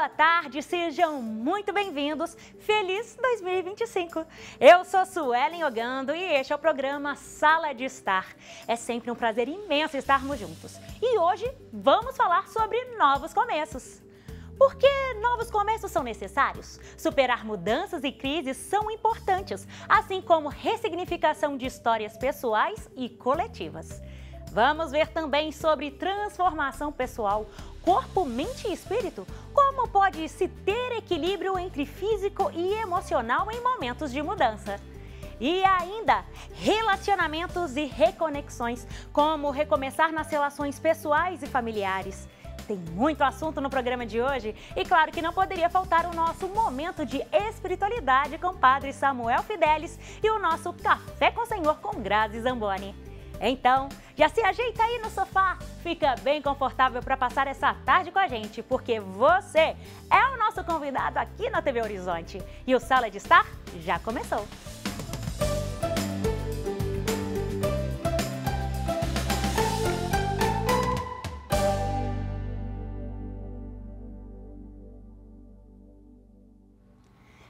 boa tarde, sejam muito bem-vindos. Feliz 2025! Eu sou Suelen Ogando e este é o programa Sala de Estar. É sempre um prazer imenso estarmos juntos. E hoje vamos falar sobre novos começos. Por que novos começos são necessários? Superar mudanças e crises são importantes, assim como ressignificação de histórias pessoais e coletivas. Vamos ver também sobre transformação pessoal, corpo, mente e espírito. Como pode se ter equilíbrio entre físico e emocional em momentos de mudança? E ainda, relacionamentos e reconexões, como recomeçar nas relações pessoais e familiares. Tem muito assunto no programa de hoje e claro que não poderia faltar o nosso momento de espiritualidade com o Padre Samuel Fidelis e o nosso Café com o Senhor com Grazi Zamboni. Então, já se ajeita aí no sofá, fica bem confortável para passar essa tarde com a gente, porque você é o nosso convidado aqui na TV Horizonte. E o Sala de Estar já começou.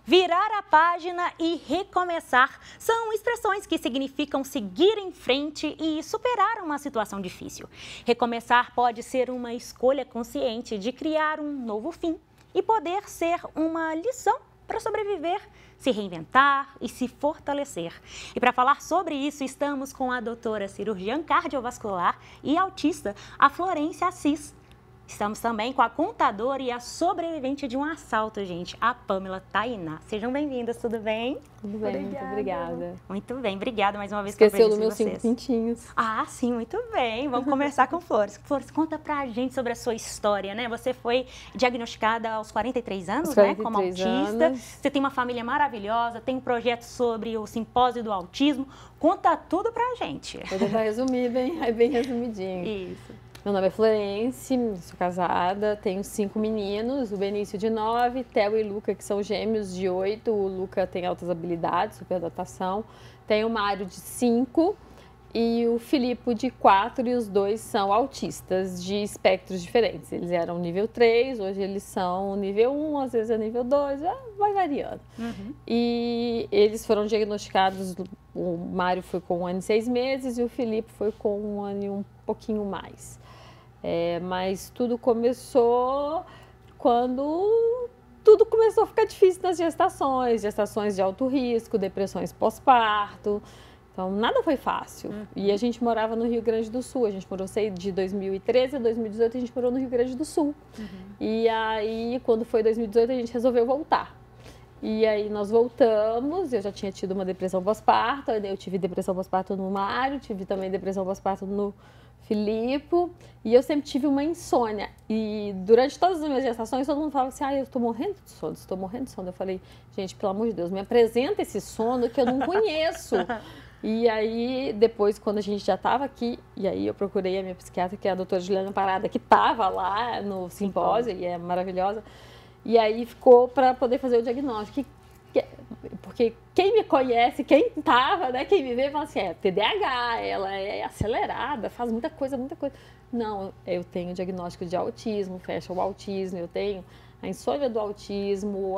Virar a página e recomeçar são expressões que significam seguir em frente e superar uma situação difícil. Recomeçar pode ser uma escolha consciente de criar um novo fim e poder ser uma lição para sobreviver, se reinventar e se fortalecer. E para falar sobre isso, estamos com a doutora cirurgiã cardiovascular e autista, a Florência Assis. Estamos também com a contadora e a sobrevivente de um assalto, gente, a Pamela Tainá. Sejam bem-vindas, tudo bem? Tudo bem, muito obrigada. Muito bem, obrigada mais uma vez pela presença de de vocês. Esqueceu dos meus 5 pintinhos. Ah, sim, muito bem. Vamos conversar com Flores. Flores, conta pra gente sobre a sua história, né? Você foi diagnosticada aos 43 anos, né? Como autista. Você tem uma família maravilhosa, tem um projeto sobre o simpósio do autismo. Conta tudo pra gente. Vou tentar resumir, bem resumidinho. Isso. Meu nome é Florence, sou casada, tenho 5 meninos, o Benício de 9, Theo e Luca, que são gêmeos de 8, o Luca tem altas habilidades, superdotação, tenho o Mário de 5 e o Filipe de 4 e os dois são autistas de espectros diferentes. Eles eram nível 3, hoje eles são nível 1, às vezes é nível 2, vai variando. E eles foram diagnosticados, o Mário foi com 1 ano e 6 meses e o Filipe foi com 1 ano e um pouquinho mais. Mas tudo começou quando tudo começou a ficar difícil nas gestações de alto risco, depressões pós-parto. Então, nada foi fácil. E a gente morava no Rio Grande do Sul. A gente morou de 2013 a 2018, a gente morou no Rio Grande do Sul. E aí, quando foi 2018, a gente resolveu voltar. E aí, nós voltamos. Eu já tinha tido uma depressão pós-parto. Eu tive depressão pós-parto no Mário, tive também depressão pós-parto no Filipe, e eu sempre tive uma insônia. E durante todas as minhas gestações, todo mundo falava assim, eu estou morrendo de sono, estou morrendo de sono. Eu falei, gente, pelo amor de Deus, me apresenta esse sono que eu não conheço. E aí, depois, quando a gente já estava aqui, e aí eu procurei a minha psiquiatra, que é a doutora Juliana Parada, que estava lá no simpósio, e é maravilhosa, e aí ficou para poder fazer o diagnóstico. Porque quem me conhece, quem estava, né, quem me vê, fala assim, TDAH, ela é acelerada, faz muita coisa. Não, eu tenho diagnóstico de autismo, fecha o autismo, eu tenho a insônia do autismo,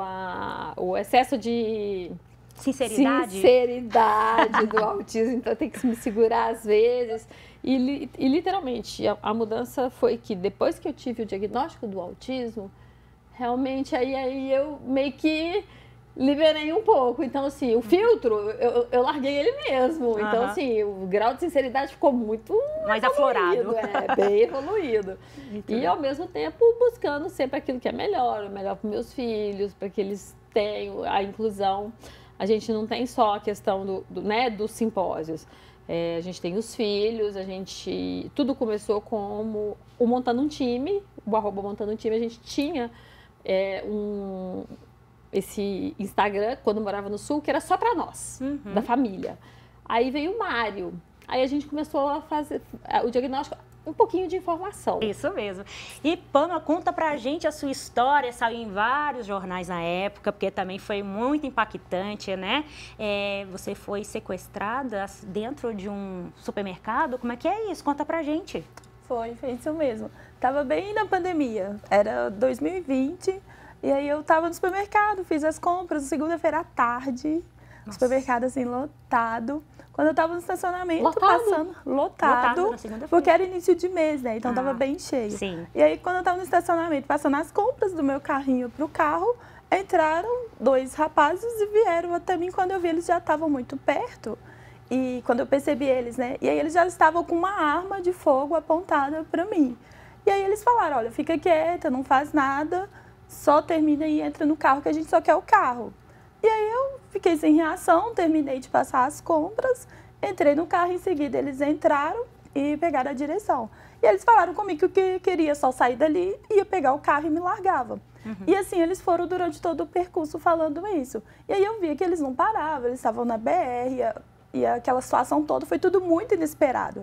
o excesso de sinceridade do autismo, então tem que me segurar às vezes. E literalmente, a mudança foi que depois que eu tive o diagnóstico do autismo, realmente aí eu meio que liberei um pouco. Então, assim, o filtro, eu larguei ele mesmo. Então, assim, o grau de sinceridade ficou muito mais aflorado. Bem evoluído. E, ao mesmo tempo, buscando sempre aquilo que é melhor, o melhor para os meus filhos, para que eles tenham a inclusão. A gente não tem só a questão dos simpósios. A gente tem os filhos, tudo começou como o Montando um Time, o @ Montando um Time, a gente tinha esse Instagram, quando eu morava no Sul, que era só para nós, da família. Aí veio o Mário. Aí a gente começou a fazer o diagnóstico, um pouquinho de informação. Isso mesmo. E, Pamela, conta pra gente a sua história, saiu em vários jornais na época, porque também foi muito impactante, né? Você foi sequestrada dentro de um supermercado, como é que é isso? Conta pra gente. Foi isso mesmo. Tava bem na pandemia, era 2020, E aí eu tava no supermercado, fiz as compras, segunda-feira à tarde, o supermercado assim, lotado. Quando eu tava no estacionamento, passando, lotado na segunda-feira. porque era início de mês, né? Então tava bem cheio. Sim. E aí quando eu tava no estacionamento, passando as compras do meu carrinho pro carro, entraram 2 rapazes e vieram até mim. Quando eu vi, eles já estavam muito perto. E quando eu percebi eles, né? E aí eles já estavam com uma arma de fogo apontada para mim. E aí eles falaram, olha, fica quieta, não faz nada, só termina e entra no carro que a gente só quer o carro. E aí eu fiquei sem reação, terminei de passar as compras, entrei no carro, em seguida eles entraram e pegaram a direção. E eles falaram comigo que queria só sair dali, ia pegar o carro e me largava. E assim, eles foram durante todo o percurso falando isso. E aí eu via que eles não paravam, eles estavam na BR, e aquela situação toda foi tudo muito inesperado.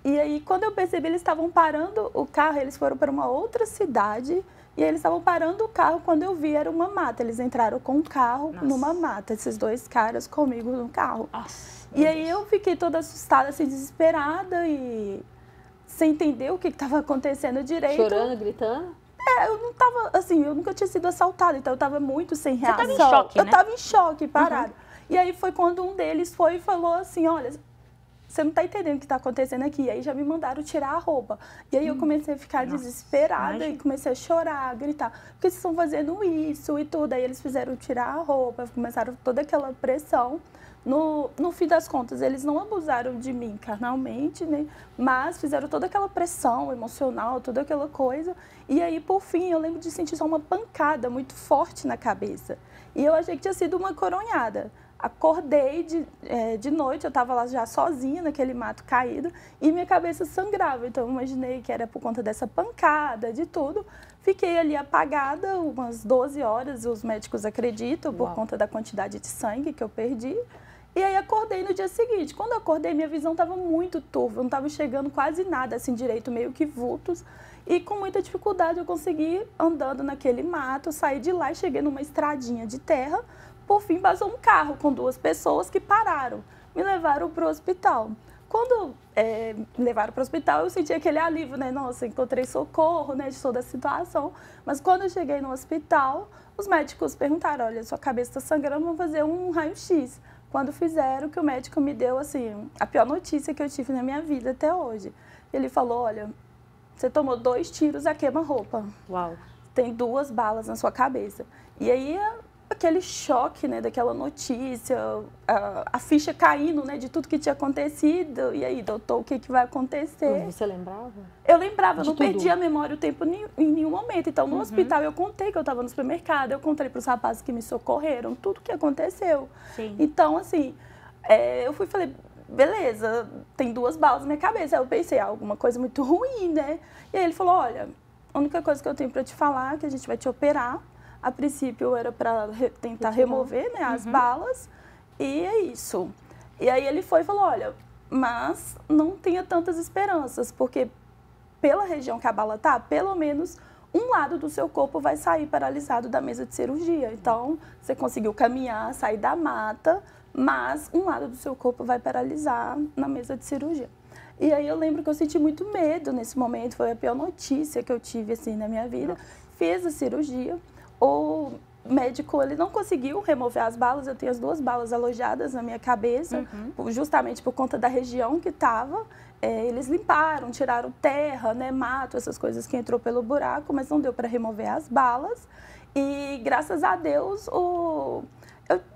E aí, quando eu percebi, eles estavam parando o carro, eles foram para uma outra cidade, e eles estavam parando o carro, quando eu vi, era uma mata. Eles entraram com o carro numa mata, esses 2 caras comigo no carro. E aí eu fiquei toda assustada, assim, desesperada e sem entender o que estava acontecendo direito. Chorando, gritando? Eu não tava, assim, eu nunca tinha sido assaltada, então eu tava muito sem reação. Você tava em choque, né? Eu tava em choque, parada. E aí foi quando um deles foi e falou assim, olha, você não tá entendendo o que tá acontecendo aqui. E aí já me mandaram tirar a roupa. E aí eu comecei a ficar desesperada e comecei a chorar, a gritar. Por que vocês estão fazendo isso e tudo? Aí eles fizeram tirar a roupa, começaram toda aquela pressão. No fim das contas, eles não abusaram de mim carnalmente, né? Mas fizeram toda aquela pressão emocional, toda aquela coisa. E aí, por fim, eu lembro de sentir só uma pancada muito forte na cabeça. E eu achei que tinha sido uma coronhada. Acordei de noite, eu estava lá já sozinha naquele mato caído e minha cabeça sangrava. Então, eu imaginei que era por conta dessa pancada, de tudo. Fiquei ali apagada umas 12 horas, os médicos acreditam, por conta da quantidade de sangue que eu perdi. E aí acordei no dia seguinte. Quando eu acordei, minha visão estava muito turva, não estava enxergando quase nada assim direito, meio que vultos. E com muita dificuldade eu consegui, andando naquele mato, sair de lá e cheguei numa estradinha de terra. Por fim, passou um carro com 2 pessoas que pararam, me levaram para o hospital. Quando me levaram para o hospital, eu senti aquele alívio, né? Nossa, encontrei socorro, né, de toda a situação. Mas quando eu cheguei no hospital, os médicos perguntaram, olha, sua cabeça está sangrando, vamos fazer um raio-x. Quando fizeram, que o médico me deu, assim, a pior notícia que eu tive na minha vida até hoje. Ele falou, olha, você tomou 2 tiros a queima-roupa. Uau. Tem 2 balas na sua cabeça. E aí, aquele choque, né, daquela notícia, a ficha caindo, né, de tudo que tinha acontecido. E aí, doutor, o que vai acontecer? Você lembrava? Eu lembrava, não tudo. perdi a memória o tempo em nenhum momento. Então, no hospital, eu contei que eu estava no supermercado, eu contei para os rapazes que me socorreram, tudo que aconteceu. Sim. Então, assim, eu fui e falei, beleza, tem 2 balas na minha cabeça. Aí eu pensei, alguma coisa muito ruim, né? E aí ele falou, olha, a única coisa que eu tenho para te falar é que a gente vai te operar. A princípio era para tentar remover, né, as balas, e é isso. E aí ele foi e falou, olha, mas não tenha tantas esperanças, porque pela região que a bala tá, pelo menos um lado do seu corpo vai sair paralisado da mesa de cirurgia. Então, você conseguiu caminhar, sair da mata, mas um lado do seu corpo vai paralisar na mesa de cirurgia. E aí eu lembro que eu senti muito medo nesse momento, foi a pior notícia que eu tive assim na minha vida. Fiz a cirurgia. O médico, ele não conseguiu remover as balas, eu tenho as 2 balas alojadas na minha cabeça, justamente por conta da região que estava. Eles limparam, tiraram terra, né, mato, essas coisas que entrou pelo buraco, mas não deu para remover as balas. E, graças a Deus, eu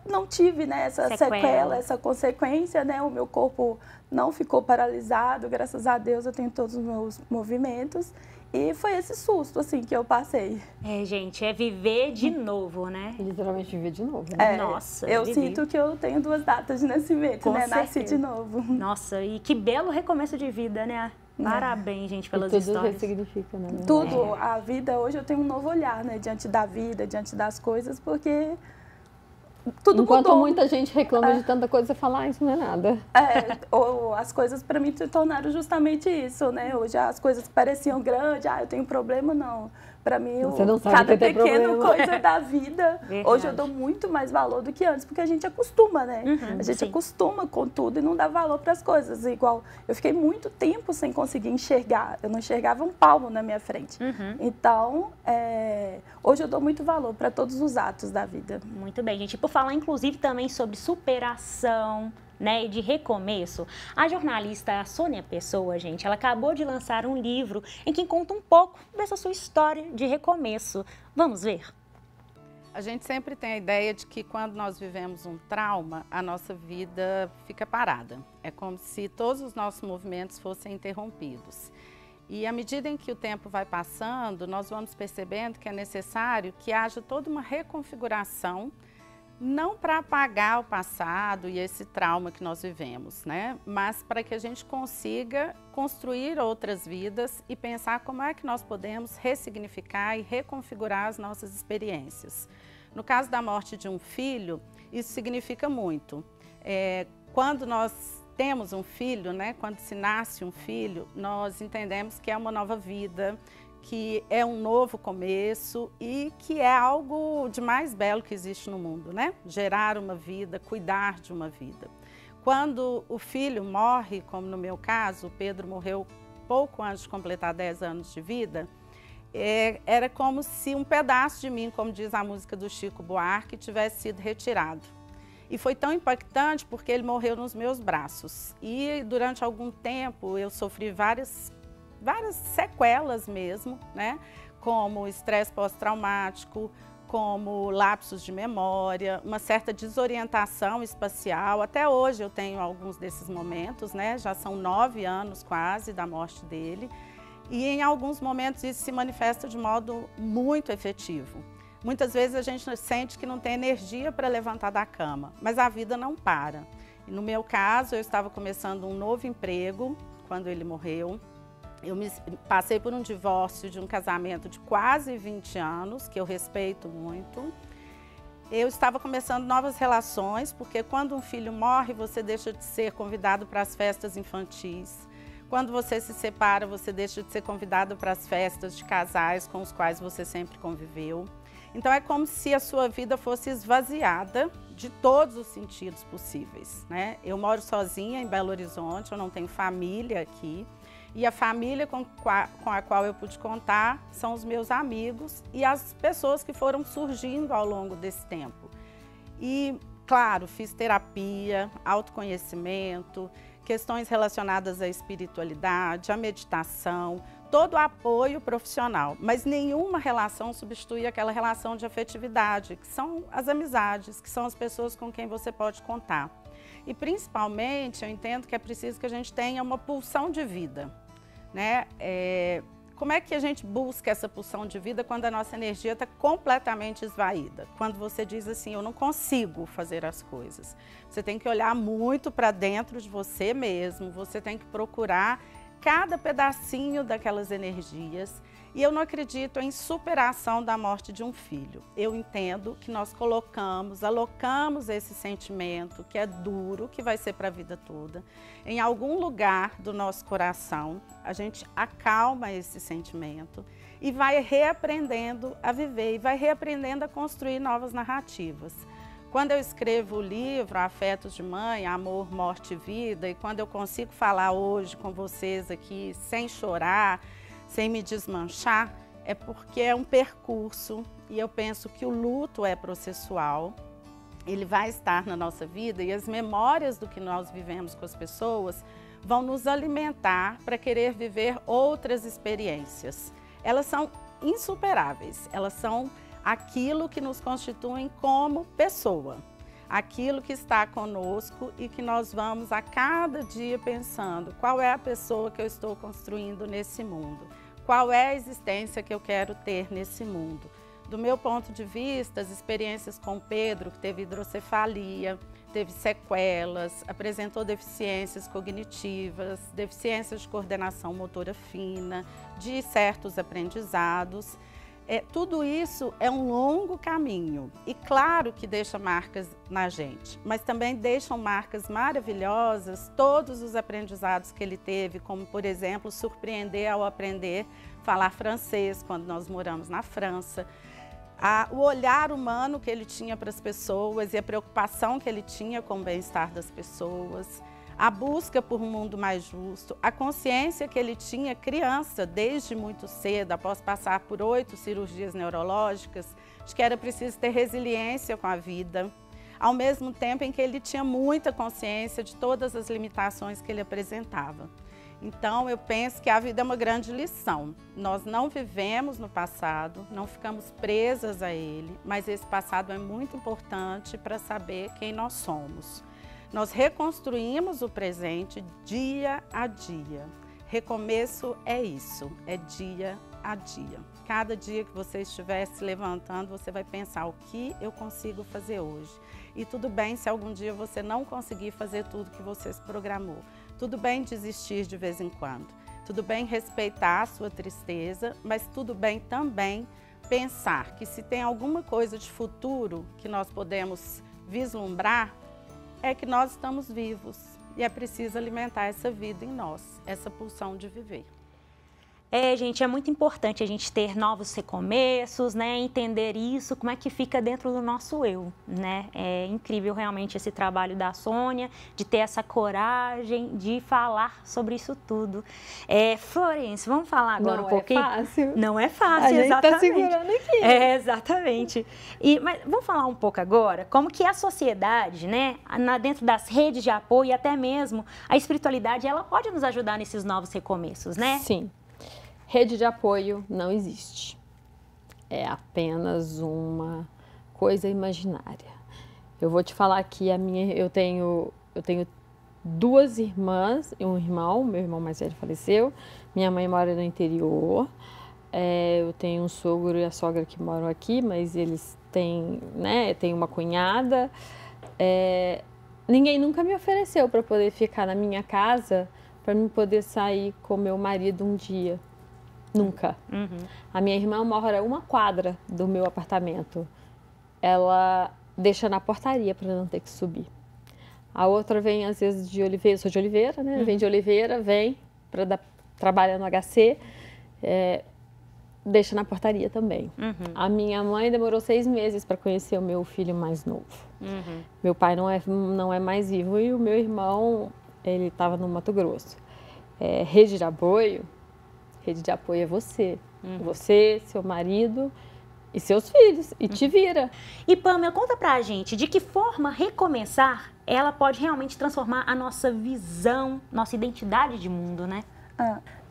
não tive, né, essa sequela, essa consequência, né, o meu corpo não ficou paralisado, graças a Deus eu tenho todos os meus movimentos. E foi esse susto, assim, que eu passei. Gente, é viver de novo, né? Literalmente viver de novo, né? Nossa, eu sinto que eu tenho 2 datas de nascimento, Com né? certeza. Nasci de novo. Nossa, e que belo recomeço de vida, né? Parabéns, gente, pelas e tudo histórias. ressignifica, né? Tudo. A vida, hoje eu tenho um novo olhar, né? Diante da vida, diante das coisas, porque tudo Enquanto mudou. muita gente reclama de tanta coisa, você fala, isso não é nada. Ou as coisas para mim se tornaram justamente isso, né? Hoje as coisas pareciam grandes, eu tenho problema, não. Para mim, cada pequena coisa da vida, Verdade. hoje eu dou muito mais valor do que antes, porque a gente acostuma, né? A gente acostuma com tudo e não dá valor para as coisas. Igual, eu fiquei muito tempo sem conseguir enxergar, eu não enxergava um palmo na minha frente. Então, hoje eu dou muito valor para todos os atos da vida. Muito bem, gente. Por falar, inclusive, também sobre superação, né, e de recomeço, a jornalista Sônia Pessoa, gente, ela acabou de lançar um livro em que conta um pouco dessa sua história de recomeço. Vamos ver? A gente sempre tem a ideia de que quando nós vivemos um trauma, a nossa vida fica parada. É como se todos os nossos movimentos fossem interrompidos. E à medida em que o tempo vai passando, nós vamos percebendo que é necessário que haja toda uma reconfiguração, não para apagar o passado e esse trauma que nós vivemos, né? Mas para que a gente consiga construir outras vidas e pensar como é que nós podemos ressignificar e reconfigurar as nossas experiências. No caso da morte de um filho, isso significa muito. Quando nós temos um filho, né? Quando se nasce um filho, nós entendemos que é uma nova vida, que é um novo começo e que é algo de mais belo que existe no mundo, né? Gerar uma vida, cuidar de uma vida. Quando o filho morre, como no meu caso, o Pedro morreu pouco antes de completar 10 anos de vida, era como se um pedaço de mim, como diz a música do Chico Buarque, tivesse sido retirado. E foi tão impactante porque ele morreu nos meus braços. E durante algum tempo eu sofri várias sequelas mesmo, né? Como estresse pós-traumático, como lapsos de memória, uma certa desorientação espacial. Até hoje eu tenho alguns desses momentos, né? Já são 9 anos quase da morte dele. E em alguns momentos isso se manifesta de modo muito efetivo. Muitas vezes a gente sente que não tem energia para levantar da cama, mas a vida não para. E no meu caso, eu estava começando um novo emprego quando ele morreu. Eu passei por um divórcio de um casamento de quase 20 anos, que eu respeito muito. Eu estava começando novas relações, porque quando um filho morre, você deixa de ser convidado para as festas infantis. Quando você se separa, você deixa de ser convidado para as festas de casais com os quais você sempre conviveu. Então é como se a sua vida fosse esvaziada de todos os sentidos possíveis, né? Eu moro sozinha em Belo Horizonte, eu não tenho família aqui. E a família com a qual eu pude contar são os meus amigos e as pessoas que foram surgindo ao longo desse tempo. E, claro, fiz terapia, autoconhecimento, questões relacionadas à espiritualidade, à meditação, todo o apoio profissional, mas nenhuma relação substitui aquela relação de afetividade, que são as amizades, que são as pessoas com quem você pode contar. E, principalmente, eu entendo que é preciso que a gente tenha uma pulsão de vida, né? Como é que a gente busca essa pulsão de vida quando a nossa energia está completamente esvaída? Quando você diz assim, eu não consigo fazer as coisas. Você tem que olhar muito para dentro de você mesmo, você tem que procurar cada pedacinho daquelas energias. E eu não acredito em superação da morte de um filho. Eu entendo que nós alocamos esse sentimento que é duro, que vai ser para a vida toda, em algum lugar do nosso coração. A gente acalma esse sentimento e vai reaprendendo a viver e vai reaprendendo a construir novas narrativas. Quando eu escrevo o livro Afetos de Mãe, Amor, Morte e Vida, e quando eu consigo falar hoje com vocês aqui sem chorar, sem me desmanchar, é porque é um percurso e eu penso que o luto é processual, ele vai estar na nossa vida e as memórias do que nós vivemos com as pessoas vão nos alimentar para querer viver outras experiências. Elas são insuperáveis, elas são aquilo que nos constituem como pessoa, aquilo que está conosco e que nós vamos a cada dia pensando qual é a pessoa que eu estou construindo nesse mundo, qual é a existência que eu quero ter nesse mundo. Do meu ponto de vista, as experiências com o Pedro, que teve hidrocefalia, teve sequelas, apresentou deficiências cognitivas, deficiências de coordenação motora fina, de certos aprendizados, Tudo isso é um longo caminho e claro que deixa marcas na gente, mas também deixam marcas maravilhosas todos os aprendizados que ele teve, como por exemplo, surpreender ao aprender a falar francês quando nós moramos na França, o olhar humano que ele tinha para as pessoas e a preocupação que ele tinha com o bem-estar das pessoas, a busca por um mundo mais justo, a consciência que ele tinha criança, desde muito cedo, após passar por 8 cirurgias neurológicas, de que era preciso ter resiliência com a vida, ao mesmo tempo em que ele tinha muita consciência de todas as limitações que ele apresentava. Então, eu penso que a vida é uma grande lição. Nós não vivemos no passado, não ficamos presas a ele, mas esse passado é muito importante para saber quem nós somos. Nós reconstruímos o presente dia a dia. Recomeço é isso, é dia a dia. Cada dia que você estiver se levantando, você vai pensar o que eu consigo fazer hoje. E tudo bem se algum dia você não conseguir fazer tudo que você se programou. Tudo bem desistir de vez em quando. Tudo bem respeitar a sua tristeza, mas tudo bem também pensar que se tem alguma coisa de futuro que nós podemos vislumbrar, é que nós estamos vivos e é preciso alimentar essa vida em nós, essa pulsão de viver. Gente, é muito importante a gente ter novos recomeços, né? Entender isso, como é que fica dentro do nosso eu, né? É incrível realmente esse trabalho da Sônia, de ter essa coragem de falar sobre isso tudo. Florence, vamos falar agora um pouquinho? Não é fácil. Não é fácil, a gente exatamente. tá segurando aqui. Exatamente. Mas vamos falar um pouco agora como que a sociedade, né? Dentro das redes de apoio e até mesmo a espiritualidade, ela pode nos ajudar nesses novos recomeços, né? Sim. Rede de apoio não existe. É apenas uma coisa imaginária. Eu vou te falar que eu tenho 2 irmãs e um irmão. Meu irmão mais velho faleceu. Minha mãe mora no interior. Eu tenho um sogro e a sogra que moram aqui, mas eles têm, né? Tem uma cunhada. Ninguém nunca me ofereceu para poder ficar na minha casa, para me poder sair com meu marido um dia. Nunca. Uhum. A minha irmã mora a 1 quadra do meu apartamento. Ela deixa na portaria para não ter que subir. A outra vem, às vezes, de Oliveira. Eu sou de Oliveira, né? Vem de Oliveira, vem para trabalhar no HC. Deixa na portaria também. Uhum. A minha mãe demorou 6 meses para conhecer o meu filho mais novo. Uhum. Meu pai não é mais vivo e o meu irmão, ele estava no Mato Grosso. Rede de apoio é você. Uhum. Você, seu marido e seus filhos. E te vira. E Pamela, conta pra gente de que forma recomeçar ela pode realmente transformar a nossa visão, nossa identidade de mundo, né?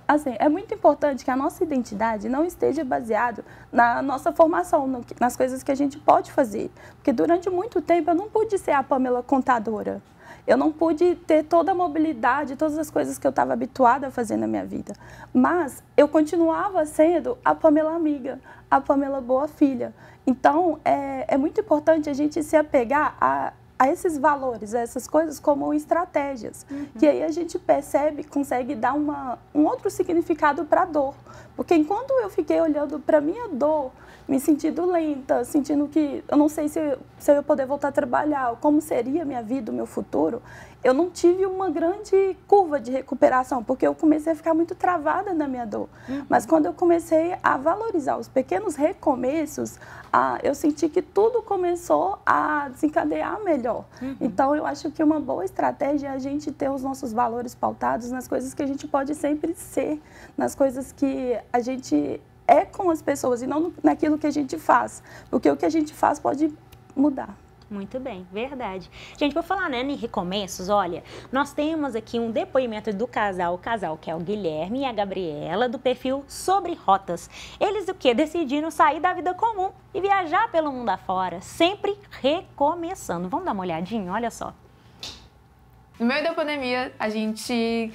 Assim, é muito importante que a nossa identidade não esteja baseada na nossa formação, nas coisas que a gente pode fazer. Porque durante muito tempo eu não pude ser a Pamela contadora. Eu não pude ter toda a mobilidade, todas as coisas que eu estava habituada a fazer na minha vida. Mas eu continuava sendo a Pamela amiga, a Pamela boa filha. Então, é muito importante a gente se apegar a esses valores, a essas coisas como estratégias. Uhum. Que aí a gente percebe, consegue dar um outro significado para a dor. Porque enquanto eu fiquei olhando para a minha dor, me sentindo lenta, sentindo que eu não sei se eu ia poder voltar a trabalhar, ou como seria a minha vida, o meu futuro, eu não tive uma grande curva de recuperação, porque eu comecei a ficar muito travada na minha dor. Uhum. Mas quando eu comecei a valorizar os pequenos recomeços, eu senti que tudo começou a desencadear melhor. Uhum. Então, eu acho que uma boa estratégia é a gente ter os nossos valores pautados nas coisas que a gente pode sempre ser, nas coisas que a gente com as pessoas e não naquilo que a gente faz. Porque o que a gente faz pode mudar. Muito bem, verdade. Gente, por falar, né, em recomeços, olha, nós temos aqui um depoimento do casal que é o Guilherme e a Gabriela, do perfil Sobre Rotas. Eles decidiram sair da vida comum e viajar pelo mundo afora, sempre recomeçando. Vamos dar uma olhadinha? Olha só. No meio da pandemia, a gente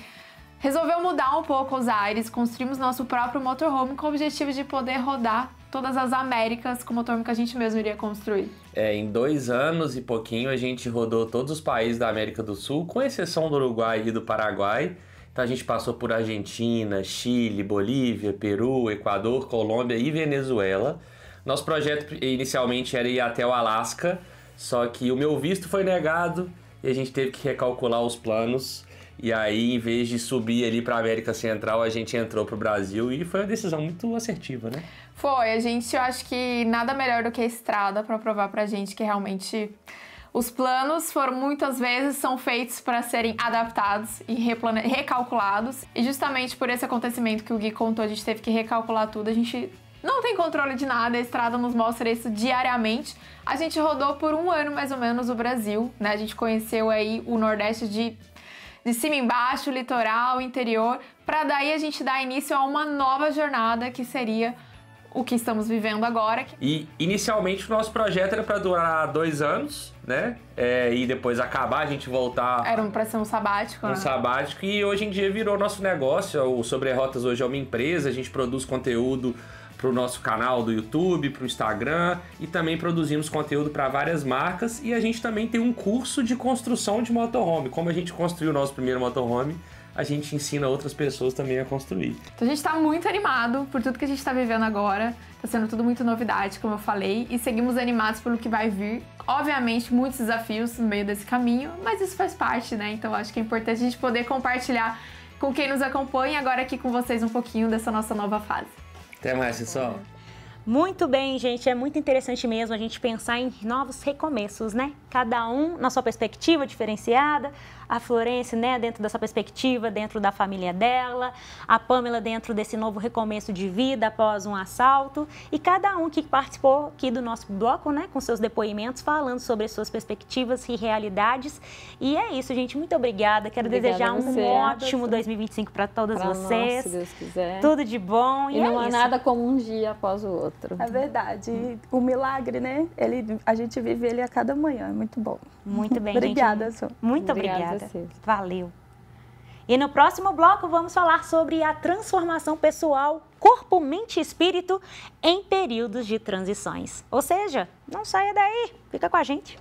resolveu mudar um pouco os ares, construímos nosso próprio motorhome com o objetivo de poder rodar todas as Américas com o motorhome que a gente mesmo iria construir. Em 2 anos e pouquinho a gente rodou todos os países da América do Sul, com exceção do Uruguai e do Paraguai, Então a gente passou por Argentina, Chile, Bolívia, Peru, Equador, Colômbia e Venezuela. Nosso projeto inicialmente era ir até o Alasca, só que o meu visto foi negado e a gente teve que recalcular os planos. E aí, em vez de subir ali para a América Central, a gente entrou para o Brasil e foi uma decisão muito assertiva, né? Foi, eu acho que nada melhor do que a estrada para provar pra gente que realmente os planos foram muitas vezes são feitos para serem adaptados e recalculados. E justamente por esse acontecimento que o Gui contou, a gente teve que recalcular tudo, a gente não tem controle de nada, a estrada nos mostra isso diariamente. A gente rodou por 1 ano mais ou menos o Brasil, né? A gente conheceu aí o Nordeste de cima embaixo, litoral, interior, para daí a gente dar início a uma nova jornada que seria o que estamos vivendo agora. E inicialmente o nosso projeto era para durar 2 anos, né? E depois acabar, a gente voltar... Era para ser um sabático, né? Um sabático, e hoje em dia virou nosso negócio. O Sobre Rotas hoje é uma empresa, a gente produz conteúdo para o nosso canal do YouTube, para o Instagram, e também produzimos conteúdo para várias marcas, e a gente também tem um curso de construção de motorhome. Como a gente construiu o nosso primeiro motorhome, a gente ensina outras pessoas também a construir. Então a gente está muito animado por tudo que a gente está vivendo agora, está sendo tudo muito novidade, como eu falei, e seguimos animados pelo que vai vir. Obviamente, muitos desafios no meio desse caminho, mas isso faz parte, né? Então acho que é importante a gente poder compartilhar com quem nos acompanha, agora aqui com vocês um pouquinho dessa nossa nova fase. Até mais, pessoal. Muito bem, gente, é muito interessante mesmo a gente pensar em novos recomeços, né? Cada um na sua perspectiva diferenciada, a Florence, né, dentro dessa perspectiva, dentro da família dela, a Pamela dentro desse novo recomeço de vida após um assalto, e cada um que participou aqui do nosso bloco, né, com seus depoimentos, falando sobre as suas perspectivas e realidades. E é isso, gente, muito obrigada. Quero desejar um ótimo 2025 para todas vocês. Nós, se Deus quiser. Tudo de bom. E não há nada como um dia após o outro. É verdade. E o milagre, né? A gente vive ele a cada manhã. É muito bom. Muito bem, obrigada, gente. Muito obrigada. Vocês. Valeu. E no próximo bloco vamos falar sobre a transformação pessoal, corpo, mente e espírito em períodos de transições. Ou seja, não saia daí, fica com a gente.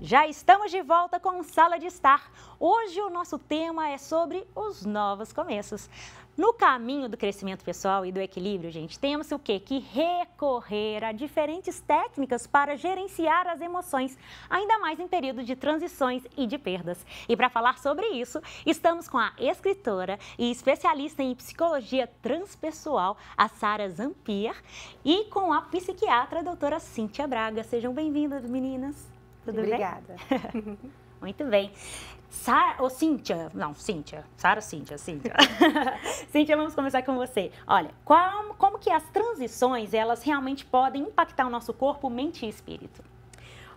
Já estamos de volta com Sala de Estar. Hoje o nosso tema é sobre os novos começos. No caminho do crescimento pessoal e do equilíbrio, gente, temos o quê? Que recorrer a diferentes técnicas para gerenciar as emoções, ainda mais em período de transições e de perdas. E para falar sobre isso, estamos com a escritora e especialista em psicologia transpessoal, a Sara Zampier, e com a psiquiatra, a doutora Cíntia Braga. Sejam bem-vindas, meninas. Tudo Obrigada. bem? Muito bem. Cíntia. Cíntia, vamos começar com você. Olha, como que as transições, elas realmente podem impactar o nosso corpo, mente e espírito?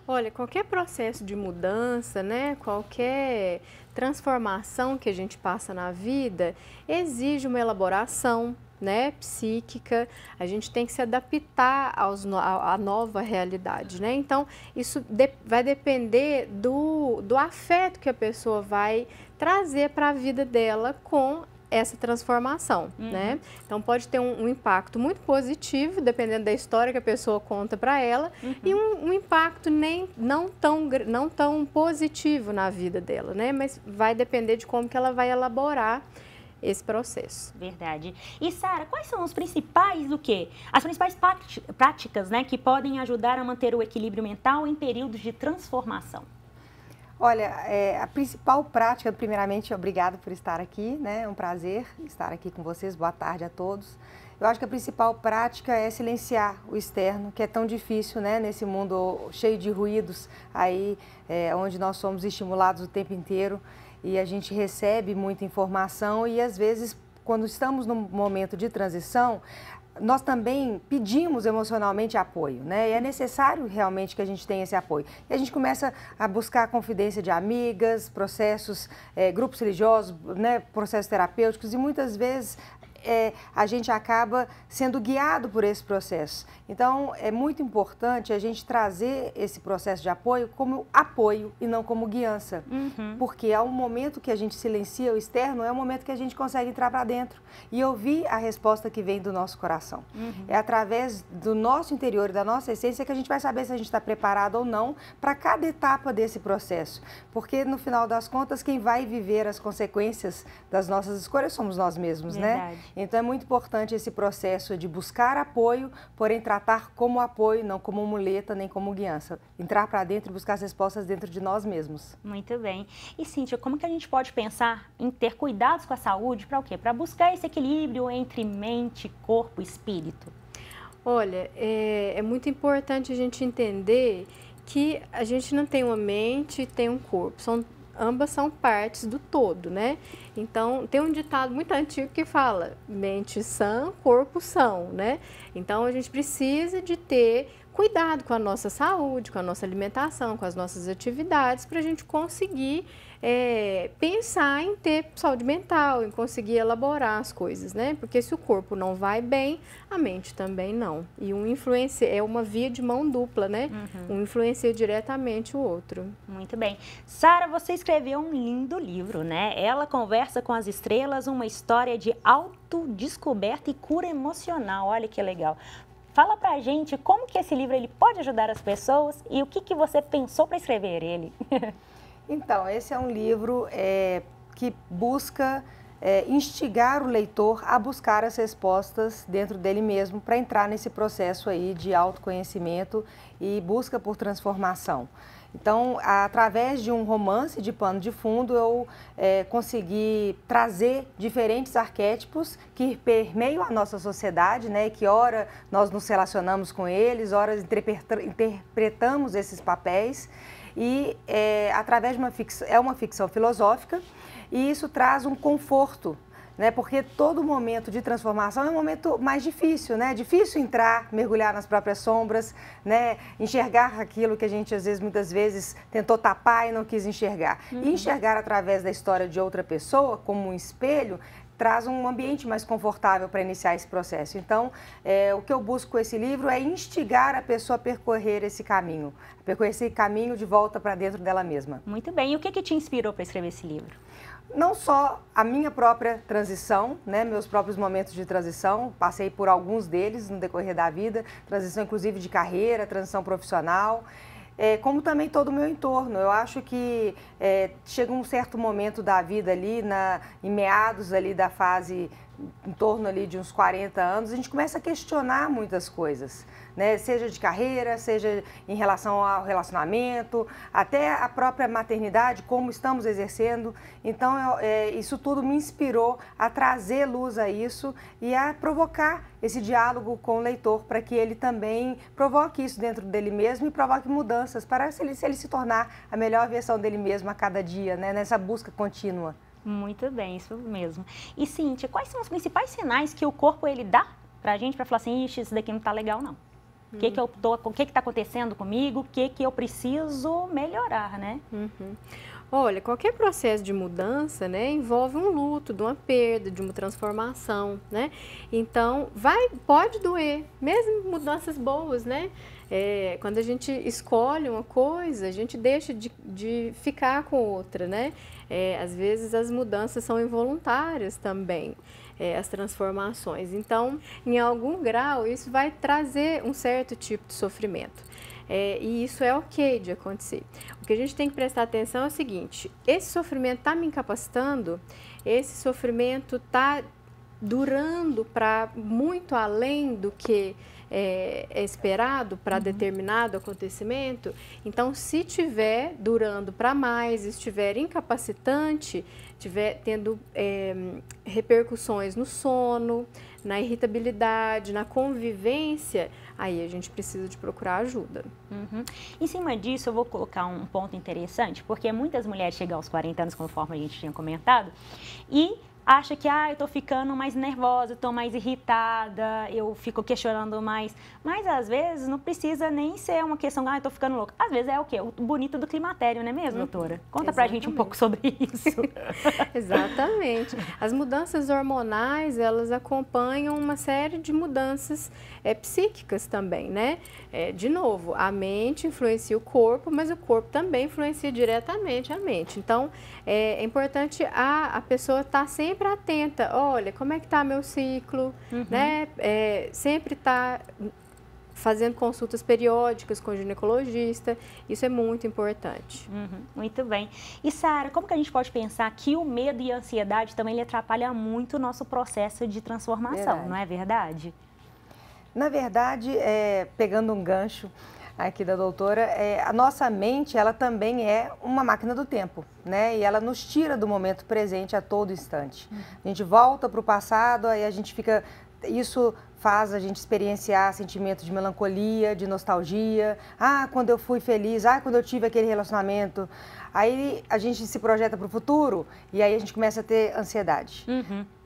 Olha, qualquer processo de mudança, né, qualquer transformação que a gente passa na vida, exige uma elaboração, né, psíquica. A gente tem que se adaptar à nova realidade, né? Então, isso vai depender do afeto que a pessoa vai trazer para a vida dela com essa transformação, né? Então, pode ter um impacto muito positivo, dependendo da história que a pessoa conta para ela, e um impacto não tão positivo na vida dela, né? Mas vai depender de como que ela vai elaborar esse processo. Verdade. E Sara, quais são os principais as principais práticas, né, que podem ajudar a manter o equilíbrio mental em períodos de transformação? Olha, a principal prática, primeiramente, obrigada por estar aqui, né? É um prazer estar aqui com vocês. Boa tarde a todos. Eu acho que a principal prática é silenciar o externo, que é tão difícil, né? Nesse mundo cheio de ruídos, aí onde nós somos estimulados o tempo inteiro. E a gente recebe muita informação e, às vezes, quando estamos num momento de transição, nós também pedimos emocionalmente apoio, né? E é necessário realmente que a gente tenha esse apoio. E a gente começa a buscar a confidência de amigas, processos, grupos religiosos, né? Processos terapêuticos, e muitas vezes a gente acaba sendo guiado por esse processo. Então, é muito importante a gente trazer esse processo de apoio como apoio e não como guiança. Porque ao momento que a gente silencia o externo, é o momento que a gente consegue entrar para dentro e ouvir a resposta que vem do nosso coração. É através do nosso interior e da nossa essência que a gente vai saber se a gente está preparado ou não para cada etapa desse processo. Porque, no final das contas, quem vai viver as consequências das nossas escolhas somos nós mesmos, né? Então, é muito importante esse processo de buscar apoio, porém tratar como apoio, não como muleta, nem como guiança. Entrar para dentro e buscar as respostas dentro de nós mesmos. Muito bem. E, Cíntia, como que a gente pode pensar em ter cuidados com a saúde para o quê? Para buscar esse equilíbrio entre mente, corpo e espírito? Olha, é muito importante a gente entender que a gente não tem uma mente e tem um corpo. Ambas são partes do todo, né? Então, tem um ditado muito antigo que fala, mente sã, corpo são, né? Então, a gente precisa de ter cuidado com a nossa saúde, com a nossa alimentação, com as nossas atividades, para a gente conseguir pensar em ter saúde mental, em conseguir elaborar as coisas, né? Porque se o corpo não vai bem, a mente também não. E é uma via de mão dupla, né? Um influencia diretamente o outro. Muito bem. Sara, você escreveu um lindo livro, né? Ela Conversa com as Estrelas, uma história de autodescoberta e cura emocional. Olha que legal. Fala pra gente como que esse livro ele pode ajudar as pessoas e o que você pensou para escrever ele. Então, esse é um livro que busca instigar o leitor a buscar as respostas dentro dele mesmo para entrar nesse processo aí de autoconhecimento e busca por transformação. Então, através de um romance de pano de fundo, eu consegui trazer diferentes arquétipos que permeiam a nossa sociedade, né? Que ora nós nos relacionamos com eles, ora interpretamos esses papéis. E através de uma ficção filosófica, e isso traz um conforto, né? Porque todo momento de transformação é um momento mais difícil, né? Difícil entrar, mergulhar nas próprias sombras, né? Enxergar aquilo que a gente muitas vezes tentou tapar e não quis enxergar. E enxergar através da história de outra pessoa, como um espelho, traz um ambiente mais confortável para iniciar esse processo. Então, o que eu busco com esse livro é instigar a pessoa a percorrer esse caminho de volta para dentro dela mesma. Muito bem. E o que te inspirou para escrever esse livro? Não só a minha própria transição, né, meus próprios momentos de transição, passei por alguns deles no decorrer da vida, transição inclusive de carreira, transição profissional, como também todo o meu entorno. Eu acho que chega um certo momento da vida ali, em meados ali da fase, em torno ali de uns 40 anos, a gente começa a questionar muitas coisas, né? Seja de carreira, seja em relação ao relacionamento, até a própria maternidade, como estamos exercendo. Então, isso tudo me inspirou a trazer luz a isso e a provocar esse diálogo com o leitor para que ele também provoque isso dentro dele mesmo e provoque mudanças para ele se tornar a melhor versão dele mesmo a cada dia, né? Nessa busca contínua. Muito bem, isso mesmo. E, Cíntia, quais são os principais sinais que o corpo ele dá pra gente para falar assim, ixi, isso daqui não tá legal não? O que está acontecendo comigo? O que eu preciso melhorar, né? Olha, qualquer processo de mudança, né, envolve um luto, de uma perda, de uma transformação, né? Então, pode doer, mesmo mudanças boas, né? Quando a gente escolhe uma coisa, a gente deixa de ficar com outra, né? Às vezes as mudanças são involuntárias também, as transformações. Então, em algum grau, isso vai trazer um certo tipo de sofrimento. E isso é ok de acontecer. O que a gente tem que prestar atenção é o seguinte, esse sofrimento está me incapacitando, esse sofrimento está durando para muito além do que é esperado para determinado acontecimento. Então, se estiver durando para mais, estiver incapacitante, estiver tendo repercussões no sono, na irritabilidade, na convivência, aí a gente precisa de procurar ajuda. Em cima disso, eu vou colocar um ponto interessante, porque muitas mulheres chegam aos 40 anos, conforme a gente tinha comentado, e acha que, eu tô ficando mais nervosa, tô mais irritada, eu fico questionando mais. Mas, às vezes, não precisa nem ser uma questão, eu tô ficando louca. Às vezes é o quê? O bonito do climatério, não é mesmo, doutora? Conta pra gente um pouco sobre isso. Exatamente. As mudanças hormonais, elas acompanham uma série de mudanças psíquicas também, né? De novo, a mente influencia o corpo, mas o corpo também influencia diretamente a mente. Então, é importante a pessoa estar sempre atenta. Olha, como é que está meu ciclo, né? Sempre estar fazendo consultas periódicas com o ginecologista, isso é muito importante. Muito bem. E, Sara, como que a gente pode pensar que o medo e a ansiedade também ele atrapalha muito o nosso processo de transformação, não é verdade? Na verdade, pegando um gancho aqui da doutora, a nossa mente, ela também é uma máquina do tempo, né? E ela nos tira do momento presente a todo instante. A gente volta para o passado, aí a gente fica... Isso faz a gente experienciar sentimentos de melancolia, de nostalgia. Quando eu fui feliz, quando eu tive aquele relacionamento. Aí a gente se projeta para o futuro e aí a gente começa a ter ansiedade.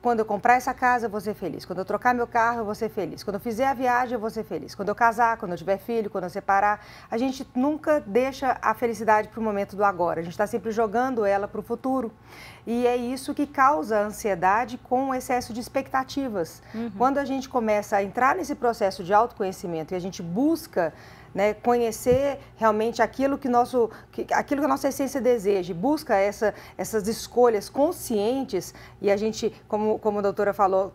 Quando eu comprar essa casa, eu vou ser feliz. Quando eu trocar meu carro, eu vou ser feliz. Quando eu fizer a viagem, eu vou ser feliz. Quando eu casar, quando eu tiver filho, quando eu separar. A gente nunca deixa a felicidade para o momento do agora. A gente está sempre jogando ela para o futuro. E é isso que causa a ansiedade com o excesso de expectativas. Quando a gente começa a entrar nesse processo de autoconhecimento e a gente busca, né, conhecer realmente aquilo que a nossa essência deseja, busca essas escolhas conscientes e a gente, como a doutora falou,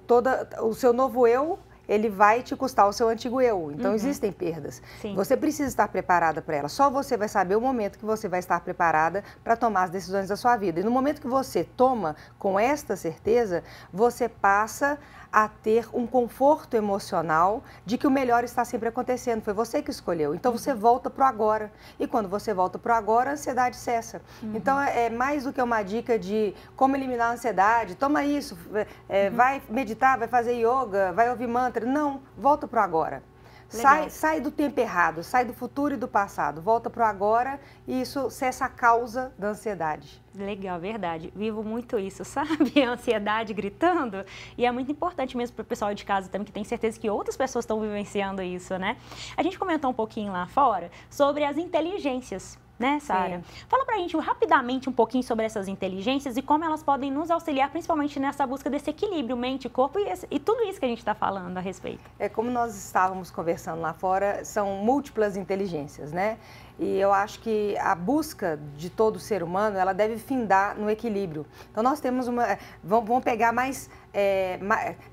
o seu novo eu, ele vai te custar o seu antigo eu. Então, existem perdas. Sim. Você precisa estar preparada para ela. Só você vai saber o momento que você vai estar preparada para tomar as decisões da sua vida. E no momento que você toma com esta certeza, você passa a ter um conforto emocional de que o melhor está sempre acontecendo. Foi você que escolheu. Então, você volta para o agora. E quando você volta para o agora, a ansiedade cessa. Então, é mais do que uma dica de como eliminar a ansiedade. Toma isso, vai meditar, vai fazer yoga, vai ouvir mantra. Não, volta para o agora. Sai do tempo errado, sai do futuro e do passado, volta para o agora e isso cessa a causa da ansiedade. Legal, verdade. Vivo muito isso, sabe? A ansiedade gritando. E é muito importante mesmo para o pessoal de casa também, que tem certeza que outras pessoas estão vivenciando isso, né? A gente comentou um pouquinho lá fora sobre as inteligências, né, Sara? Fala pra gente rapidamente um pouquinho sobre essas inteligências e como elas podem nos auxiliar, principalmente nessa busca desse equilíbrio mente, corpo e tudo isso que a gente está falando a respeito. Como nós estávamos conversando lá fora, são múltiplas inteligências, né? E eu acho que a busca de todo ser humano, ela deve findar no equilíbrio. Então, nós temos vamos pegar mais...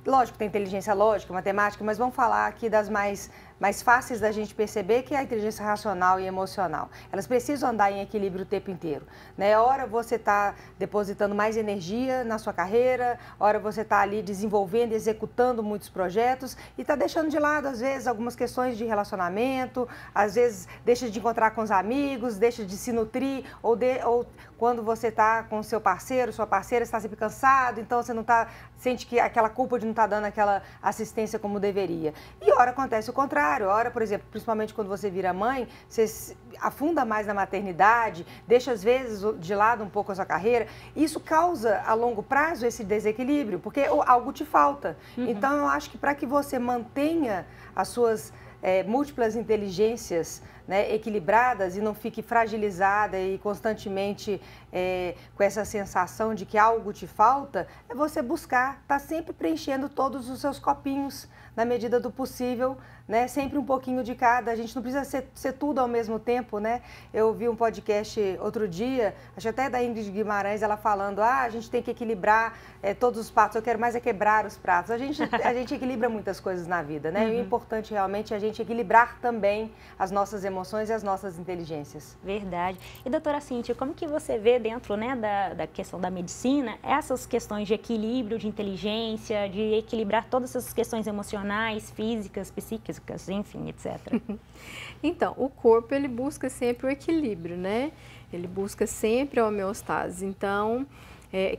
lógico, tem inteligência lógica, matemática, mas vamos falar aqui das mais fáceis da gente perceber, que é a inteligência racional e emocional. Elas precisam andar em equilíbrio o tempo inteiro, né? Hora você está depositando mais energia na sua carreira, hora você está ali desenvolvendo e executando muitos projetos e está deixando de lado, às vezes, algumas questões de relacionamento, às vezes deixa de encontrar com os amigos, deixa de se nutrir, ou quando você está com o seu parceiro, sua parceira está sempre cansado, então você não sente que aquela culpa de não estar dando aquela assistência como deveria. E hora acontece o contrário, hora, por exemplo, principalmente quando você vira mãe, você afunda mais na maternidade, deixa às vezes de lado um pouco a sua carreira, e isso causa a longo prazo esse desequilíbrio, porque algo te falta. Então eu acho que para que você mantenha as suas múltiplas inteligências, né, equilibradas e não fique fragilizada e constantemente com essa sensação de que algo te falta, é você buscar, tá sempre preenchendo todos os seus copinhos na medida do possível, né? Sempre um pouquinho de cada. A gente não precisa ser tudo ao mesmo tempo, né? Eu vi um podcast outro dia, acho até da Ingrid Guimarães, ela falando, a gente tem que equilibrar todos os pratos, eu quero mais quebrar os pratos. A gente equilibra muitas coisas na vida, né? E o importante realmente é a gente equilibrar também as nossas emoções e as nossas inteligências. Verdade. E doutora Cíntia, como que você vê dentro, né, da questão da medicina, essas questões de equilíbrio, de inteligência, de equilibrar todas essas questões emocionais, físicas, psíquicas, enfim, etc. Então, o corpo, ele busca sempre o equilíbrio, né? Ele busca sempre a homeostase. Então,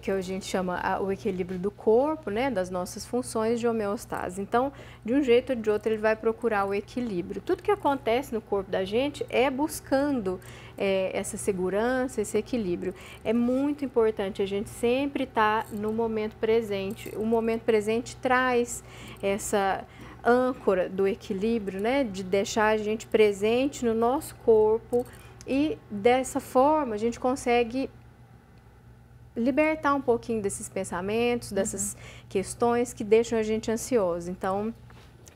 que a gente chama o equilíbrio do corpo, né, das nossas funções de homeostase. Então, de um jeito ou de outro, ele vai procurar o equilíbrio. Tudo que acontece no corpo da gente é buscando essa segurança, esse equilíbrio. É muito importante a gente sempre estar no momento presente. O momento presente traz essa âncora do equilíbrio, né, de deixar a gente presente no nosso corpo e dessa forma a gente consegue libertar um pouquinho desses pensamentos, dessas questões que deixam a gente ansioso. Então,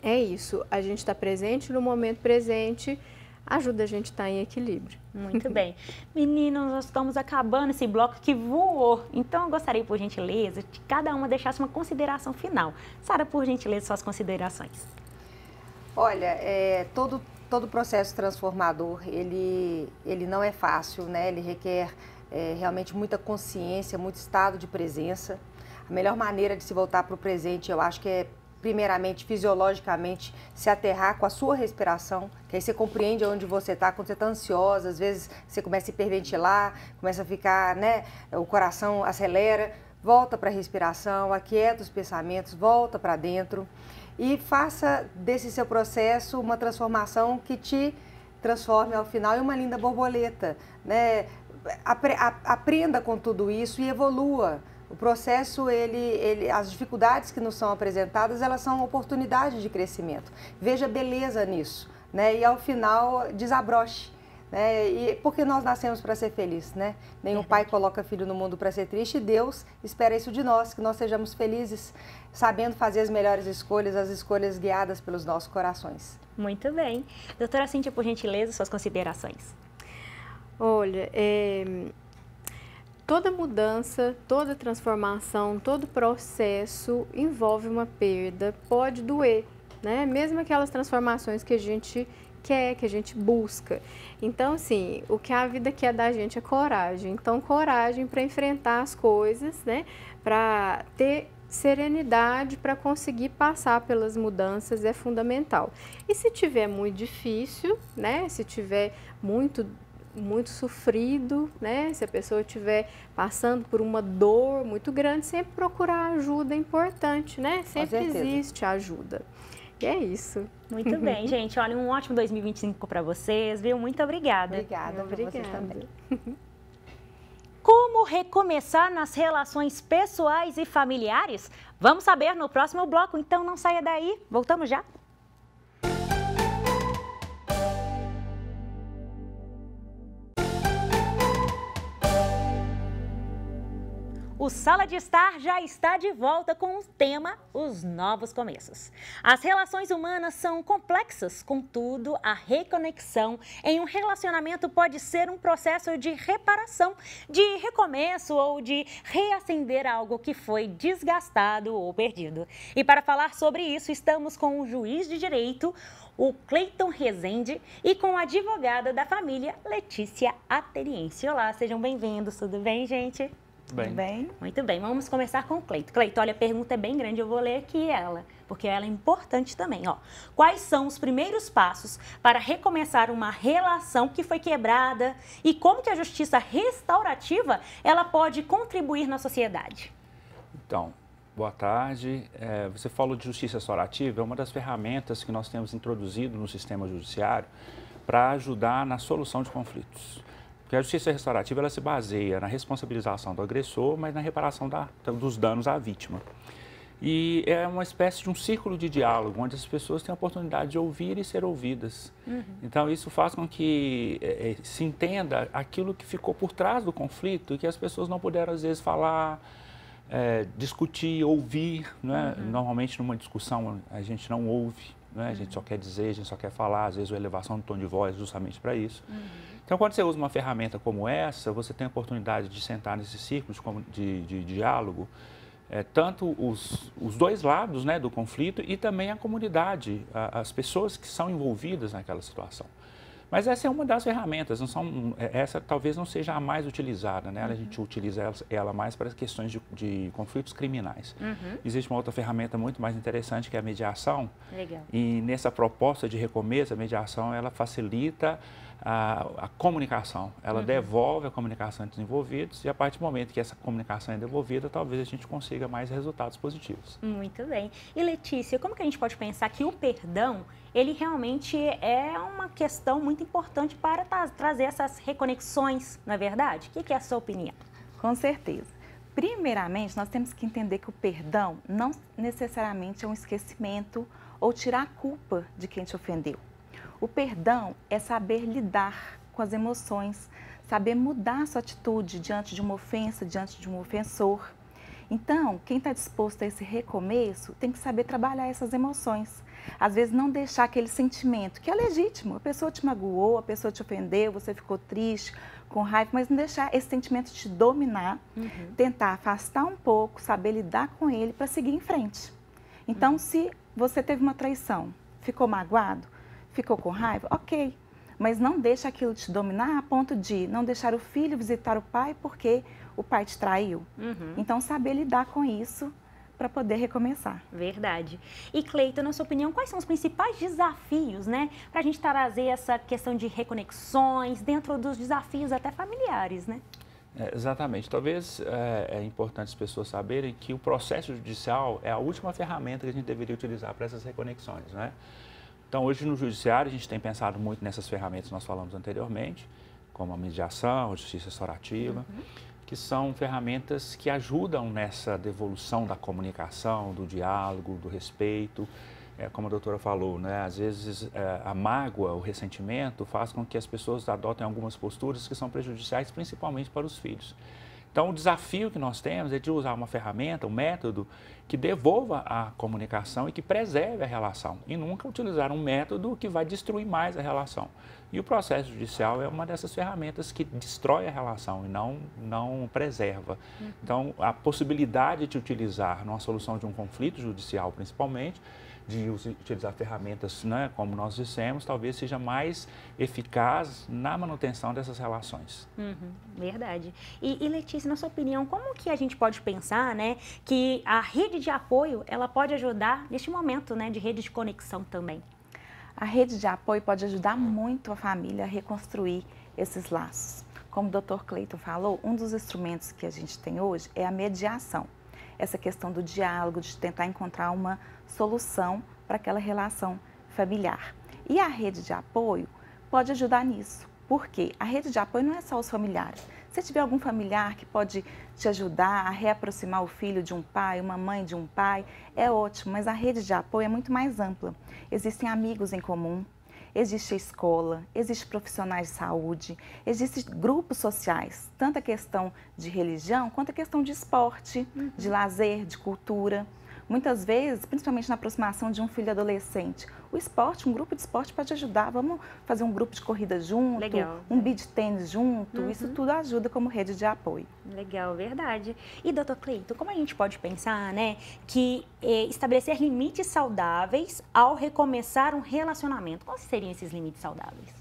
é isso, a gente está presente no momento presente, ajuda a gente a estar em equilíbrio. Muito bem. Meninos, nós estamos acabando esse bloco que voou. Então, eu gostaria, por gentileza, que cada uma deixasse uma consideração final. Sara, por gentileza, suas considerações. Olha, todo processo transformador, ele não é fácil, né? Ele requer realmente muita consciência, muito estado de presença. A melhor maneira de se voltar para o presente, eu acho que é, primeiramente, fisiologicamente, se aterrar com a sua respiração, que aí você compreende onde você está. Quando você está ansiosa, às vezes você começa a hiperventilar, começa a ficar, né, o coração acelera, volta para a respiração, aquieta os pensamentos, volta para dentro e faça desse seu processo uma transformação que te transforme ao final em uma linda borboleta, né? Aprenda com tudo isso e evolua. O processo, as dificuldades que nos são apresentadas, elas são oportunidades de crescimento. Veja beleza nisso, né? E ao final desabroche, né? E porque nós nascemos para ser felizes, né? Nenhum pai coloca filho no mundo para ser triste e Deus espera isso de nós, que nós sejamos felizes, sabendo fazer as melhores escolhas, as escolhas guiadas pelos nossos corações. Muito bem. Doutora Cíntia, por gentileza, suas considerações. Olha, toda mudança, toda transformação, todo processo envolve uma perda, pode doer, né? Mesmo aquelas transformações que a gente quer, que a gente busca. Então, assim, o que a vida quer da gente é coragem. Então, coragem para enfrentar as coisas, né? Para ter serenidade para conseguir passar pelas mudanças é fundamental. E se tiver muito difícil, né? Se tiver muito sofrido, né? Se a pessoa estiver passando por uma dor muito grande, sempre procurar ajuda é importante, né? Sempre existe ajuda. E é isso. Muito bem, gente. Olha, um ótimo 2025 para vocês, viu? Muito obrigada. Obrigada. Vocês também. Como recomeçar nas relações pessoais e familiares? Vamos saber no próximo bloco, então não saia daí. Voltamos já. O Sala de Estar já está de volta com o tema Os Novos Começos. As relações humanas são complexas, contudo, a reconexão em um relacionamento pode ser um processo de reparação, de recomeço ou de reacender algo que foi desgastado ou perdido. E para falar sobre isso, estamos com o juiz de direito, o Cleiton Rezende, e com a advogada da família, Letícia Ateliense. Olá, sejam bem-vindos. Tudo bem, gente? Bem. Bem? Muito bem, vamos começar com o Cleiton. Cleiton, olha, a pergunta é bem grande, eu vou ler aqui ela, porque ela é importante também. Ó. Quais são os primeiros passos para recomeçar uma relação que foi quebrada e como que a justiça restaurativa ela pode contribuir na sociedade? Então, boa tarde. Você falou de justiça restaurativa, é uma das ferramentas que nós temos introduzido no sistema judiciário para ajudar na solução de conflitos. Porque a justiça restaurativa ela se baseia na responsabilização do agressor, mas na reparação dos danos à vítima. E é uma espécie de um círculo de diálogo, onde as pessoas têm a oportunidade de ouvir e ser ouvidas. Então, isso faz com que se entenda aquilo que ficou por trás do conflito e que as pessoas não puderam, às vezes, falar, discutir, ouvir. Né? Normalmente, numa discussão, a gente não ouve, né? A gente só quer dizer, a gente só quer falar, às vezes, a elevação do tom de voz justamente para isso. Então, quando você usa uma ferramenta como essa, você tem a oportunidade de sentar nesse círculo de diálogo, tanto os dois lados, né, do conflito e também a comunidade, as pessoas que são envolvidas naquela situação. Mas essa é uma das ferramentas, essa talvez não seja a mais utilizada, né? A gente utiliza ela mais para questões de conflitos criminais. Existe uma outra ferramenta muito mais interessante que é a mediação. Legal. E nessa proposta de recomeço, a mediação ela facilita a comunicação. Ela devolve a comunicação entre os envolvidos e a partir do momento que essa comunicação é devolvida, talvez a gente consiga mais resultados positivos. Muito bem. E Letícia, como que a gente pode pensar que o perdão, ele realmente é uma questão muito importante para trazer essas reconexões, não é verdade? O que é a sua opinião? Com certeza. Primeiramente, nós temos que entender que o perdão não necessariamente é um esquecimento ou tirar a culpa de quem te ofendeu. O perdão é saber lidar com as emoções, saber mudar a sua atitude diante de uma ofensa, diante de um ofensor. Então, quem está disposto a esse recomeço tem que saber trabalhar essas emoções. Às vezes, não deixar aquele sentimento, que é legítimo, a pessoa te magoou, a pessoa te ofendeu, você ficou triste, com raiva, mas não deixar esse sentimento te dominar, tentar afastar um pouco, saber lidar com ele para seguir em frente. Então, se você teve uma traição, ficou magoado, ficou com raiva, ok, mas não deixa aquilo te dominar a ponto de não deixar o filho visitar o pai porque o pai te traiu. Então, saber lidar com isso para poder recomeçar. Verdade. E Cleiton, na sua opinião, quais são os principais desafios, né, para a gente trazer essa questão de reconexões dentro dos desafios até familiares, né? Exatamente. Talvez é importante as pessoas saberem que o processo judicial é a última ferramenta que a gente deveria utilizar para essas reconexões, né? Então, hoje no judiciário, a gente tem pensado muito nessas ferramentas que nós falamos anteriormente, como a mediação, a justiça restaurativa, que são ferramentas que ajudam nessa devolução da comunicação, do diálogo, do respeito. Como a doutora falou, né? Às vezes a mágoa, o ressentimento faz com que as pessoas adotem algumas posturas que são prejudiciais, principalmente para os filhos. Então, o desafio que nós temos é de usar uma ferramenta, um método que devolva a comunicação e que preserve a relação. E nunca utilizar um método que vai destruir mais a relação. E o processo judicial é uma dessas ferramentas que destrói a relação e não preserva. Então, a possibilidade de utilizar numa solução de um conflito judicial, principalmente, de utilizar ferramentas, né, como nós dissemos, talvez seja mais eficaz na manutenção dessas relações. Verdade. E Letícia, na sua opinião, como que a gente pode pensar, né, que a rede de apoio, ela pode ajudar neste momento, né, de rede de conexão também? A rede de apoio pode ajudar muito a família a reconstruir esses laços. Como o Dr. Cleiton falou, um dos instrumentos que a gente tem hoje é a mediação. Essa questão do diálogo, de tentar encontrar uma solução para aquela relação familiar. E a rede de apoio pode ajudar nisso. Por quê? A rede de apoio não é só os familiares. Se tiver algum familiar que pode te ajudar a reaproximar o filho de um pai, uma mãe de um pai, é ótimo, mas a rede de apoio é muito mais ampla. Existem amigos em comum, existe a escola, existe profissionais de saúde, existem grupos sociais, tanto a questão de religião quanto a questão de esporte, de lazer, de cultura. Muitas vezes, principalmente na aproximação de um filho adolescente, o esporte, um grupo de esporte pode ajudar. Vamos fazer um grupo de corrida junto, um beach tênis junto, isso tudo ajuda como rede de apoio. Legal, verdade. E, doutor Cleiton, como a gente pode pensar, né, que estabelecer limites saudáveis ao recomeçar um relacionamento? Quais seriam esses limites saudáveis?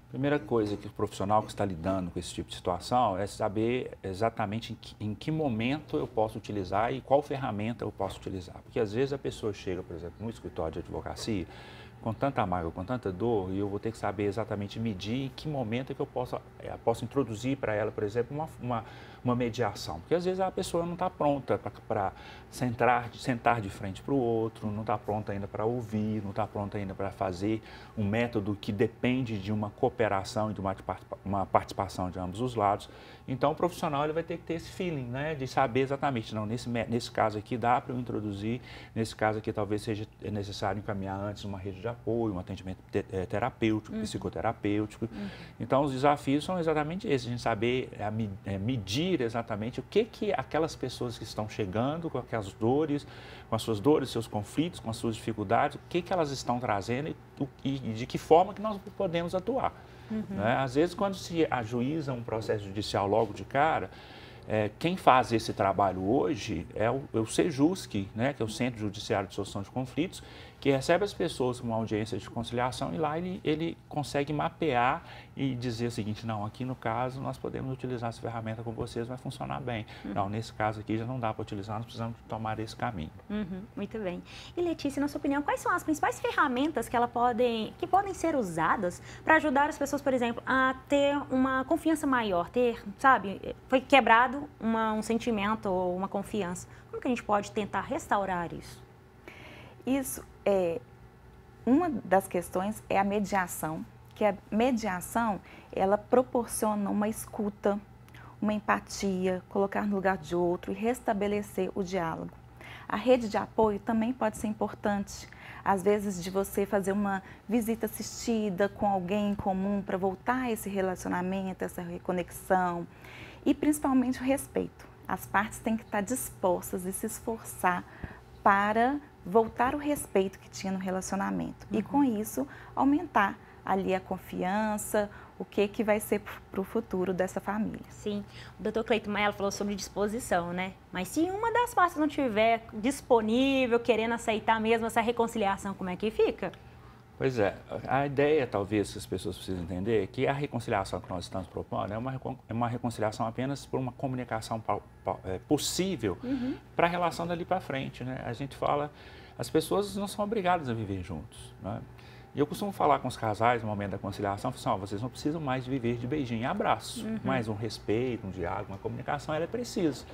Primeira coisa que o profissional que está lidando com esse tipo de situação é saber exatamente em que momento eu posso utilizar e qual ferramenta eu posso utilizar. Porque às vezes a pessoa chega, por exemplo, no escritório de advocacia, com tanta mágoa, com tanta dor, e eu vou ter que saber exatamente medir em que momento é que eu posso introduzir para ela, por exemplo, uma mediação. Porque às vezes a pessoa não está pronta para sentar de frente para o outro, não está pronta ainda para ouvir, não está pronta ainda para fazer um método que depende de uma cooperação e de uma participação de ambos os lados. Então, o profissional ele vai ter que ter esse feeling, né, de saber exatamente, não, nesse caso aqui dá para eu introduzir, nesse caso aqui talvez seja necessário encaminhar antes uma rede de apoio, um atendimento terapêutico, psicoterapêutico. Então, os desafios são exatamente esses, a gente saber medir exatamente o que aquelas pessoas que estão chegando com aquelas dores, com as suas dores, seus conflitos, com as suas dificuldades, o que elas estão trazendo e de que forma que nós podemos atuar. Né? Às vezes, quando se ajuiza um processo judicial logo de cara, quem faz esse trabalho hoje é o Sejusc, né, que é o Centro Judiciário de Solução de Conflitos, que recebe as pessoas com uma audiência de conciliação e lá ele consegue mapear e dizer o seguinte, não, aqui no caso nós podemos utilizar essa ferramenta com vocês, vai funcionar bem. Não, nesse caso aqui já não dá para utilizar, nós precisamos tomar esse caminho. Muito bem. E Letícia, na sua opinião, quais são as principais ferramentas que podem ser usadas para ajudar as pessoas, por exemplo, a ter uma confiança maior, sabe, foi quebrado um sentimento ou uma confiança. Como que a gente pode tentar restaurar isso? Isso é uma das questões é a mediação, que a mediação ela proporciona uma escuta, uma empatia, colocar no lugar de outro e restabelecer o diálogo. A rede de apoio também pode ser importante, às vezes de você fazer uma visita assistida com alguém em comum para voltar a esse relacionamento, essa reconexão e principalmente o respeito. As partes têm que estar dispostas e se esforçar para voltar o respeito que tinha no relacionamento e com isso aumentar ali a confiança, o que vai ser para o futuro dessa família. Sim, o Dr. Cleiton Mello falou sobre disposição, né? Mas se uma das partes não estiver disponível, querendo aceitar mesmo essa reconciliação, como é que fica? Pois é, a ideia talvez que as pessoas precisam entender é que a reconciliação que nós estamos propondo é uma reconciliação apenas por uma comunicação possível para a relação dali para frente, né? A gente fala, as pessoas não são obrigadas a viver juntos, né? E eu costumo falar com os casais no momento da conciliação, vocês não precisam mais de viver de beijinho e abraço, mas um respeito, um diálogo, uma comunicação, ela é precisa.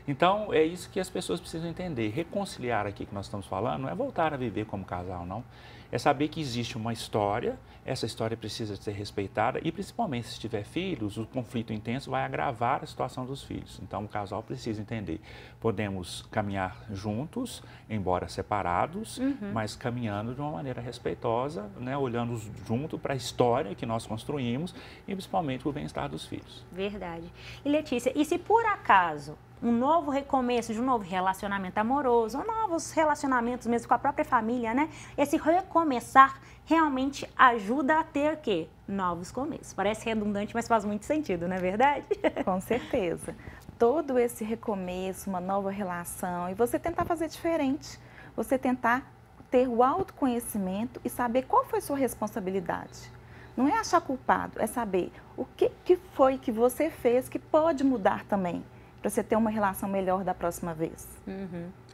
Então, é isso que as pessoas precisam entender. Reconciliar aqui que nós estamos falando não é voltar a viver como casal, não. É saber que existe uma história, essa história precisa ser respeitada e, principalmente, se tiver filhos, o conflito intenso vai agravar a situação dos filhos. Então, o casal precisa entender. Podemos caminhar juntos, embora separados, mas caminhando de uma maneira respeitosa, né, olhando junto para a história que nós construímos e, principalmente, o bem-estar dos filhos. Verdade. E, Letícia, e se por acaso um novo recomeço de um novo relacionamento amoroso, ou novos relacionamentos mesmo com a própria família, né? Esse recomeçar realmente ajuda a ter o quê? Novos começos. Parece redundante, mas faz muito sentido, não é verdade? Com certeza. Todo esse recomeço, uma nova relação, e você tentar fazer diferente, você tentar ter o autoconhecimento e saber qual foi a sua responsabilidade. Não é achar culpado, é saber o que foi que você fez que pode mudar também, para você ter uma relação melhor da próxima vez.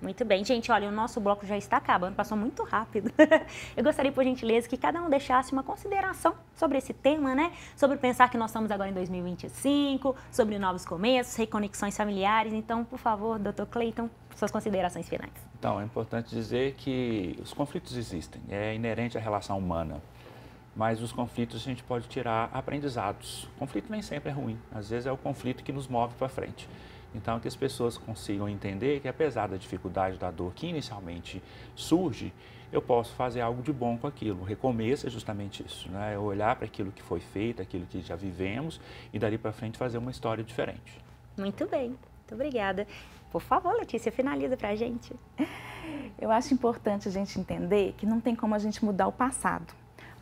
Muito bem, gente, olha, o nosso bloco já está acabando, passou muito rápido. Eu gostaria, por gentileza, que cada um deixasse uma consideração sobre esse tema, né? Sobre pensar que nós estamos agora em 2025, sobre novos começos, reconexões familiares. Então, por favor, Dr. Cleiton, suas considerações finais. Então, é importante dizer que os conflitos existem, é inerente à relação humana. Mas dos conflitos a gente pode tirar aprendizados. O conflito nem sempre é ruim, às vezes é o conflito que nos move para frente. Então, que as pessoas consigam entender que apesar da dificuldade, da dor que inicialmente surge, eu posso fazer algo de bom com aquilo. O recomeço é justamente isso, né? É olhar para aquilo que foi feito, aquilo que já vivemos e dali para frente fazer uma história diferente. Muito bem, muito obrigada. Por favor, Letícia, finaliza para a gente. Eu acho importante a gente entender que não tem como a gente mudar o passado,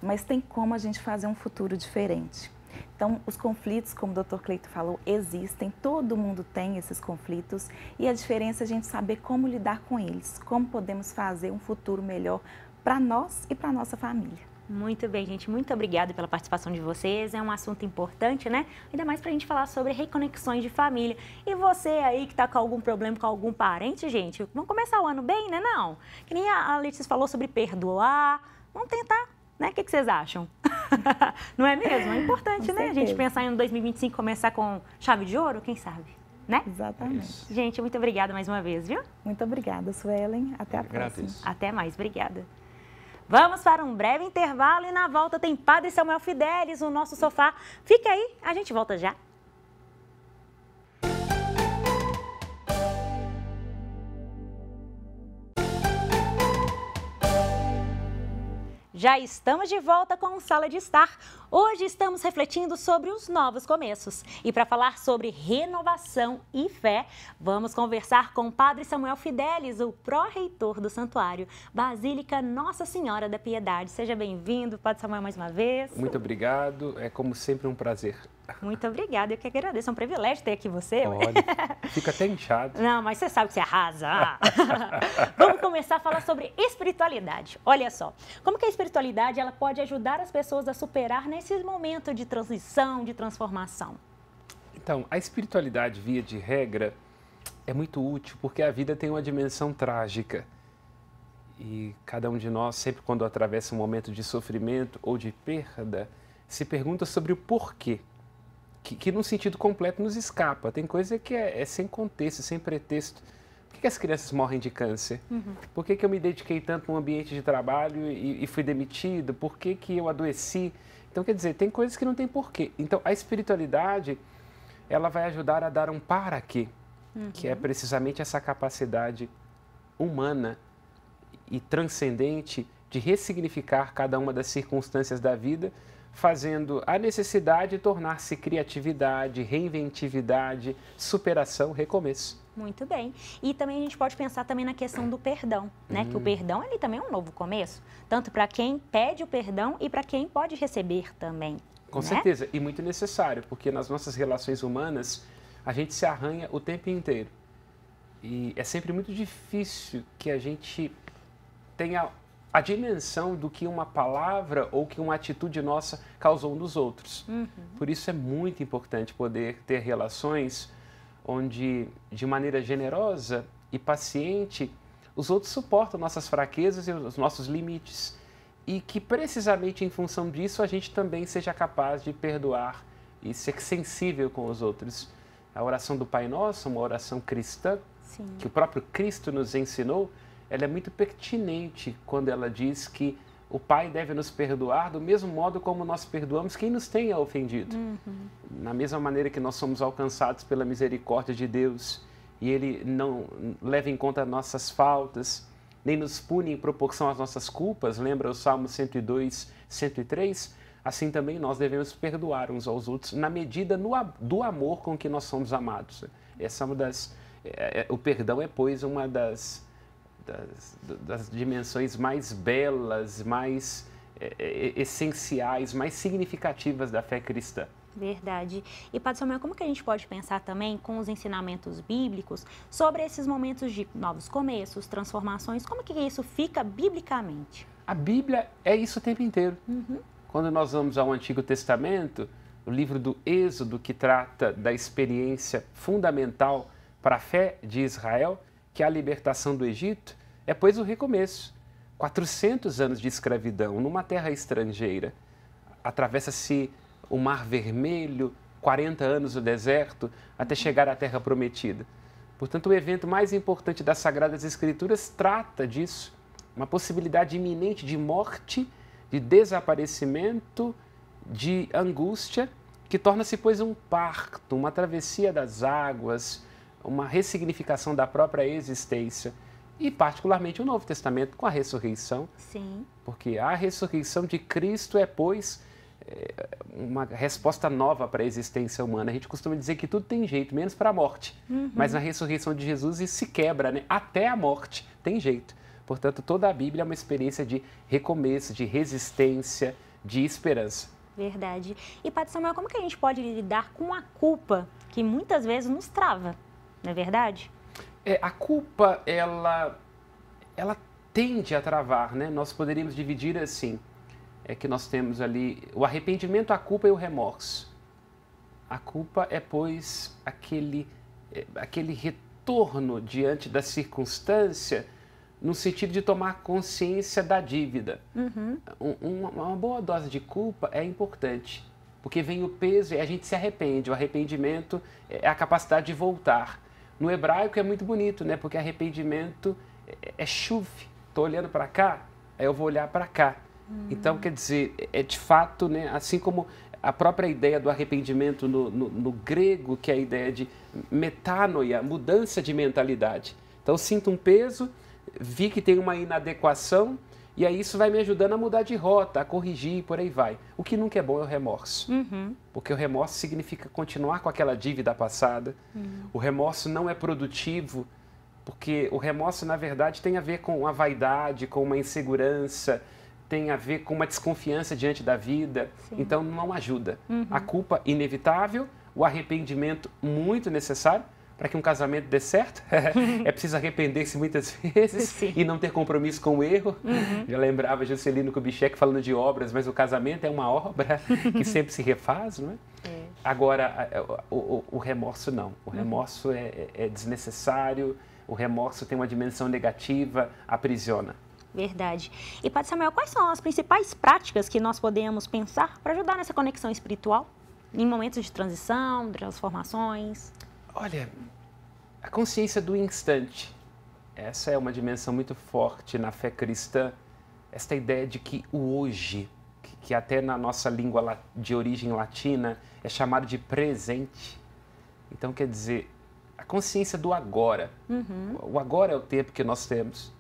mas tem como a gente fazer um futuro diferente. Então, os conflitos, como o Dr. Cleiton falou, existem, todo mundo tem esses conflitos e a diferença é a gente saber como lidar com eles, como podemos fazer um futuro melhor para nós e para a nossa família. Muito bem, gente. Muito obrigada pela participação de vocês. É um assunto importante, né? Ainda mais pra gente falar sobre reconexões de família. E você aí que tá com algum problema com algum parente, gente, vamos começar o ano bem, né? Não? Que nem a Letícia falou sobre perdoar. Vamos tentar, né? O que vocês acham? Não é mesmo? É importante, né? A gente pensar em 2025 começar com chave de ouro, quem sabe? Né? Exatamente. Gente, muito obrigada mais uma vez, viu? Muito obrigada, Suelen. Até a próxima. Até mais, obrigada. Vamos para um breve intervalo e na volta tem Padre Samuel Fidelis no nosso sofá. Fica aí, a gente volta já. Já estamos de volta com Sala de Estar. Hoje estamos refletindo sobre os novos começos. E para falar sobre renovação e fé, vamos conversar com o Padre Samuel Fidelis, o pró-reitor do Santuário Basílica Nossa Senhora da Piedade. Seja bem-vindo, Padre Samuel, mais uma vez. Muito obrigado, é como sempre um prazer. Muito obrigada, eu que agradeço, é um privilégio ter aqui você. Olha, fica até inchado. Não, mas você sabe que você arrasa. Vamos começar a falar sobre espiritualidade. Olha só, como que a espiritualidade ela pode ajudar as pessoas a superar nesse momento de transição, de transformação? Então, a espiritualidade, via de regra, é muito útil porque a vida tem uma dimensão trágica. E cada um de nós, sempre quando atravessa um momento de sofrimento ou de perda, se pergunta sobre o porquê. Que num sentido completo nos escapa. Tem coisa que é sem contexto, sem pretexto. Por que as crianças morrem de câncer? Por que eu me dediquei tanto no ambiente de trabalho e fui demitido? Por que eu adoeci? Então, quer dizer, tem coisas que não tem porquê. Então, a espiritualidade, ela vai ajudar a dar um para quê, que é precisamente essa capacidade humana e transcendente de ressignificar cada uma das circunstâncias da vida, fazendo a necessidade tornar-se criatividade, reinventividade, superação, recomeço. Muito bem. E também a gente pode pensar também na questão do perdão, né? Que o perdão ele também é um novo começo, tanto para quem pede o perdão e para quem pode receber também. Com certeza, e muito necessário, porque nas nossas relações humanas a gente se arranha o tempo inteiro. E é sempre muito difícil que a gente tenha a dimensão do que uma palavra ou que uma atitude nossa causou nos outros. Por isso é muito importante poder ter relações onde, de maneira generosa e paciente, os outros suportam nossas fraquezas e os nossos limites. E que, precisamente em função disso, a gente também seja capaz de perdoar e ser sensível com os outros. A oração do Pai Nosso, uma oração cristã, que o próprio Cristo nos ensinou, ela é muito pertinente quando ela diz que o Pai deve nos perdoar do mesmo modo como nós perdoamos quem nos tenha ofendido. Na mesma maneira que nós somos alcançados pela misericórdia de Deus e Ele não leva em conta nossas faltas, nem nos pune em proporção às nossas culpas, lembra o Salmo 102, 103? Assim também nós devemos perdoar uns aos outros na medida do amor com que nós somos amados. Essa é uma o perdão é, pois, uma das dimensões mais belas, mais essenciais, mais significativas da fé cristã. Verdade. E, Padre Samuel, como que a gente pode pensar também com os ensinamentos bíblicos sobre esses momentos de novos começos, transformações, como que isso fica biblicamente? A Bíblia é isso o tempo inteiro. Quando nós vamos ao Antigo Testamento, o livro do Êxodo, que trata da experiência fundamental para a fé de Israel, que é a libertação do Egito, é, pois, o recomeço. 400 anos de escravidão numa terra estrangeira. Atravessa-se o Mar Vermelho, 40 anos no deserto, até chegar à Terra Prometida. Portanto, o evento mais importante das Sagradas Escrituras trata disso. Uma possibilidade iminente de morte, de desaparecimento, de angústia, que torna-se, pois, um parto, uma travessia das águas, uma ressignificação da própria existência. E, particularmente, o Novo Testamento com a ressurreição. Sim. Porque a ressurreição de Cristo é, pois, uma resposta nova para a existência humana. A gente costuma dizer que tudo tem jeito, menos para a morte. Mas na ressurreição de Jesus isso se quebra, né? Até a morte tem jeito. Portanto, toda a Bíblia é uma experiência de recomeço, de resistência, de esperança. Verdade. E, Padre Samuel, como que a gente pode lidar com a culpa que muitas vezes nos trava? Não é verdade? A culpa, ela tende a travar, né? Nós poderíamos dividir assim, que nós temos ali o arrependimento, a culpa e o remorso. A culpa é, pois, aquele retorno diante da circunstância no sentido de tomar consciência da dívida. Uma boa dose de culpa é importante, porque vem o peso e a gente se arrepende. O arrependimento é a capacidade de voltar. No hebraico é muito bonito, né? Porque arrependimento é shuv. Estou olhando para cá, aí eu vou olhar para cá. Então, quer dizer, é de fato, né? Assim como a própria ideia do arrependimento no grego, que é a ideia de metanoia, mudança de mentalidade. Então, eu sinto um peso, vi que tem uma inadequação E aí isso vai me ajudando a mudar de rota, a corrigir e por aí vai. O que nunca é bom é o remorso. Porque o remorso significa continuar com aquela dívida passada. O remorso não é produtivo, porque o remorso, na verdade, tem a ver com a vaidade, com uma insegurança, tem a ver com uma desconfiança diante da vida. Sim. Então não ajuda. A culpa inevitável, o arrependimento muito necessário. Para que um casamento dê certo, é preciso arrepender-se muitas vezes. Sim. E não ter compromisso com o erro. Já lembrava Juscelino Kubitschek falando de obras, mas o casamento é uma obra que sempre se refaz, não é? Agora, o remorso não. O remorso é desnecessário, o remorso tem uma dimensão negativa, aprisiona. Verdade. E Padre Samuel, quais são as principais práticas que nós podemos pensar para ajudar nessa conexão espiritual em momentos de transição, de transformações? Olha, a consciência do instante, essa é uma dimensão muito forte na fé cristã, esta ideia de que o hoje, que até na nossa língua de origem latina é chamado de presente. Então, quer dizer, a consciência do agora. O agora é o tempo que nós temos.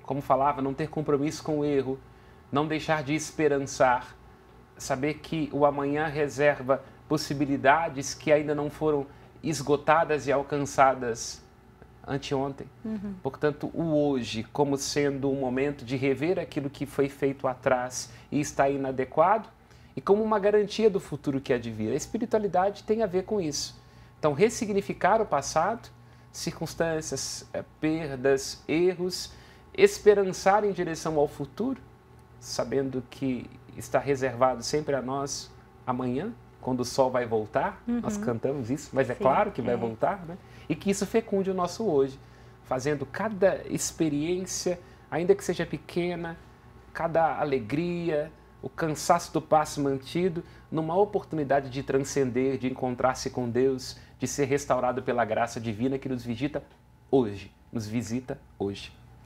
Como falava, não ter compromisso com o erro, não deixar de esperançar, saber que o amanhã reserva possibilidades que ainda não foram esgotadas e alcançadas anteontem. Portanto, o hoje como sendo um momento de rever aquilo que foi feito atrás e está inadequado e como uma garantia do futuro que há de vir. A espiritualidade tem a ver com isso. Então, ressignificar o passado, circunstâncias, perdas, erros, esperançar em direção ao futuro, sabendo que está reservado sempre a nós amanhã, quando o sol vai voltar, nós cantamos isso, mas é claro que vai voltar, né? E que isso fecunde o nosso hoje, fazendo cada experiência, ainda que seja pequena, cada alegria, o cansaço do passo mantido, numa oportunidade de transcender, de encontrar-se com Deus, de ser restaurado pela graça divina que nos visita hoje,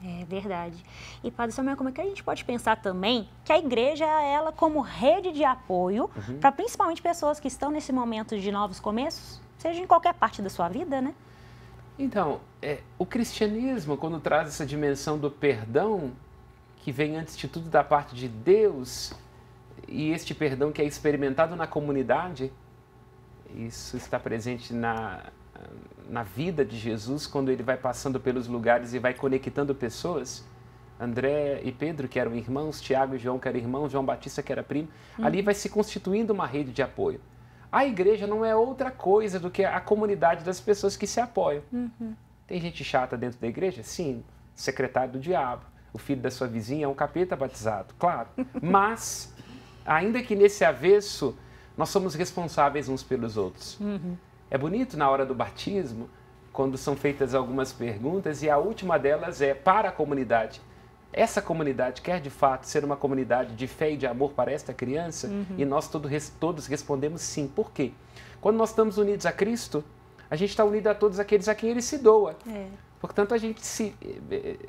É verdade. E Padre Samuel, como é que a gente pode pensar também que a igreja é ela como rede de apoio para principalmente pessoas que estão nesse momento de novos começos, seja em qualquer parte da sua vida, né? Então, o cristianismo, quando traz essa dimensão do perdão, que vem antes de tudo da parte de Deus, e este perdão que é experimentado na comunidade, isso está presente na vida de Jesus, quando ele vai passando pelos lugares e vai conectando pessoas. André e Pedro, que eram irmãos, Tiago e João, que eram irmãos, João Batista, que era primo, ali vai se constituindo uma rede de apoio. A igreja não é outra coisa do que a comunidade das pessoas que se apoiam. Tem gente chata dentro da igreja? Sim, secretário do diabo. O filho da sua vizinha é um capeta batizado, claro. Mas, ainda que nesse avesso, nós somos responsáveis uns pelos outros. É bonito na hora do batismo, quando são feitas algumas perguntas e a última delas é para a comunidade. Essa comunidade quer de fato ser uma comunidade de fé e de amor para esta criança? E nós todos respondemos sim. Por quê? Quando nós estamos unidos a Cristo, a gente está unido a todos aqueles a quem Ele se doa. Portanto, a gente se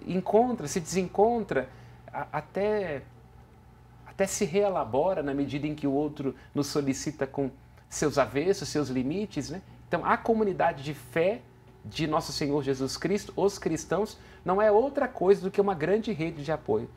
encontra, se desencontra, até se reelabora na medida em que o outro nos solicita com seus avessos, seus limites, né? Então, a comunidade de fé de Nosso Senhor Jesus Cristo, os cristãos, não é outra coisa do que uma grande rede de apoio.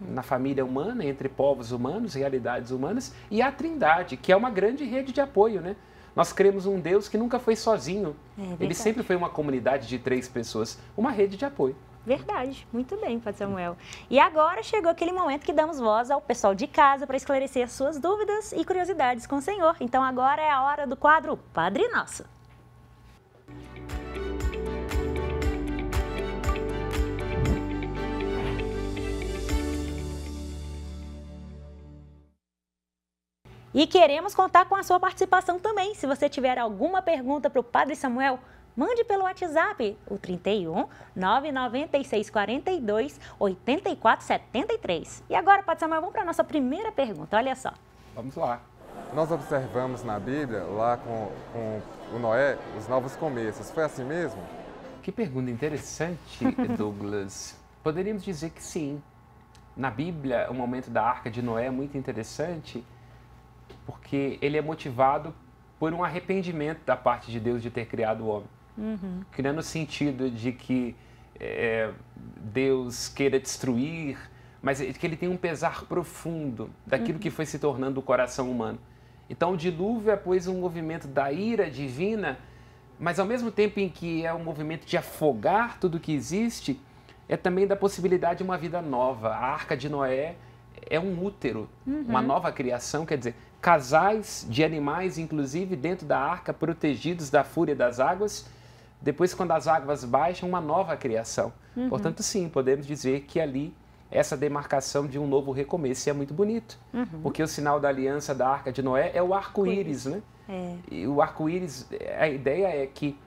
Na família humana, entre povos humanos, realidades humanas, e a Trindade, que é uma grande rede de apoio, né? Nós cremos um Deus que nunca foi sozinho. Ele sempre foi uma comunidade de 3 pessoas, uma rede de apoio. Verdade, muito bem, Padre Samuel. E agora chegou aquele momento que damos voz ao pessoal de casa para esclarecer as suas dúvidas e curiosidades com o Senhor. Então agora é a hora do quadro Padre Nosso. E queremos contar com a sua participação também. Se você tiver alguma pergunta para o Padre Samuel, mande pelo WhatsApp, o 31 996 42 84 73. E agora, Padre Samuel, vamos para a nossa primeira pergunta. Olha só. Vamos lá. Nós observamos na Bíblia, lá com o Noé, os novos começos. Foi assim mesmo? Que pergunta interessante, Douglas. Poderíamos dizer que sim. Na Bíblia, o momento da Arca de Noé é muito interessante, porque ele é motivado por um arrependimento da parte de Deus de ter criado o homem. Criando o sentido de que Deus queira destruir mas que ele tem um pesar profundo daquilo que foi se tornando o coração humano. Então o dilúvio é, pois, um movimento da ira divina, mas ao mesmo tempo em que é um movimento de afogar tudo que existe, é também da possibilidade de uma vida nova. A Arca de Noé é um útero, uma nova criação, quer dizer, casais de animais, inclusive, dentro da arca, protegidos da fúria das águas. Depois, quando as águas baixam, uma nova criação. Portanto, sim, podemos dizer que ali, essa demarcação de um novo recomeço. E é muito bonito, porque o sinal da aliança da Arca de Noé é o arco-íris, né? E o arco-íris, a ideia é que,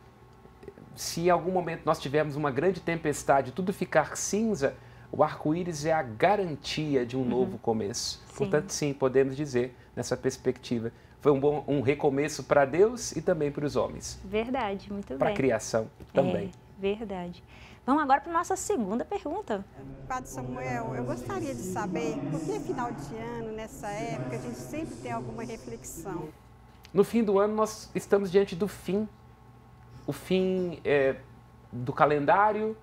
se em algum momento nós tivermos uma grande tempestade, tudo ficar cinza, o arco-íris é a garantia de um novo começo. Sim. Portanto, sim, podemos dizer, nessa perspectiva, foi um recomeço para Deus e também para os homens. Verdade, muito bem. Para a criação também. Verdade. Vamos agora para a nossa segunda pergunta. Padre Samuel, eu gostaria de saber por que final de ano, nessa época, a gente sempre tem alguma reflexão? No fim do ano, nós estamos diante do fim. O fim do calendário,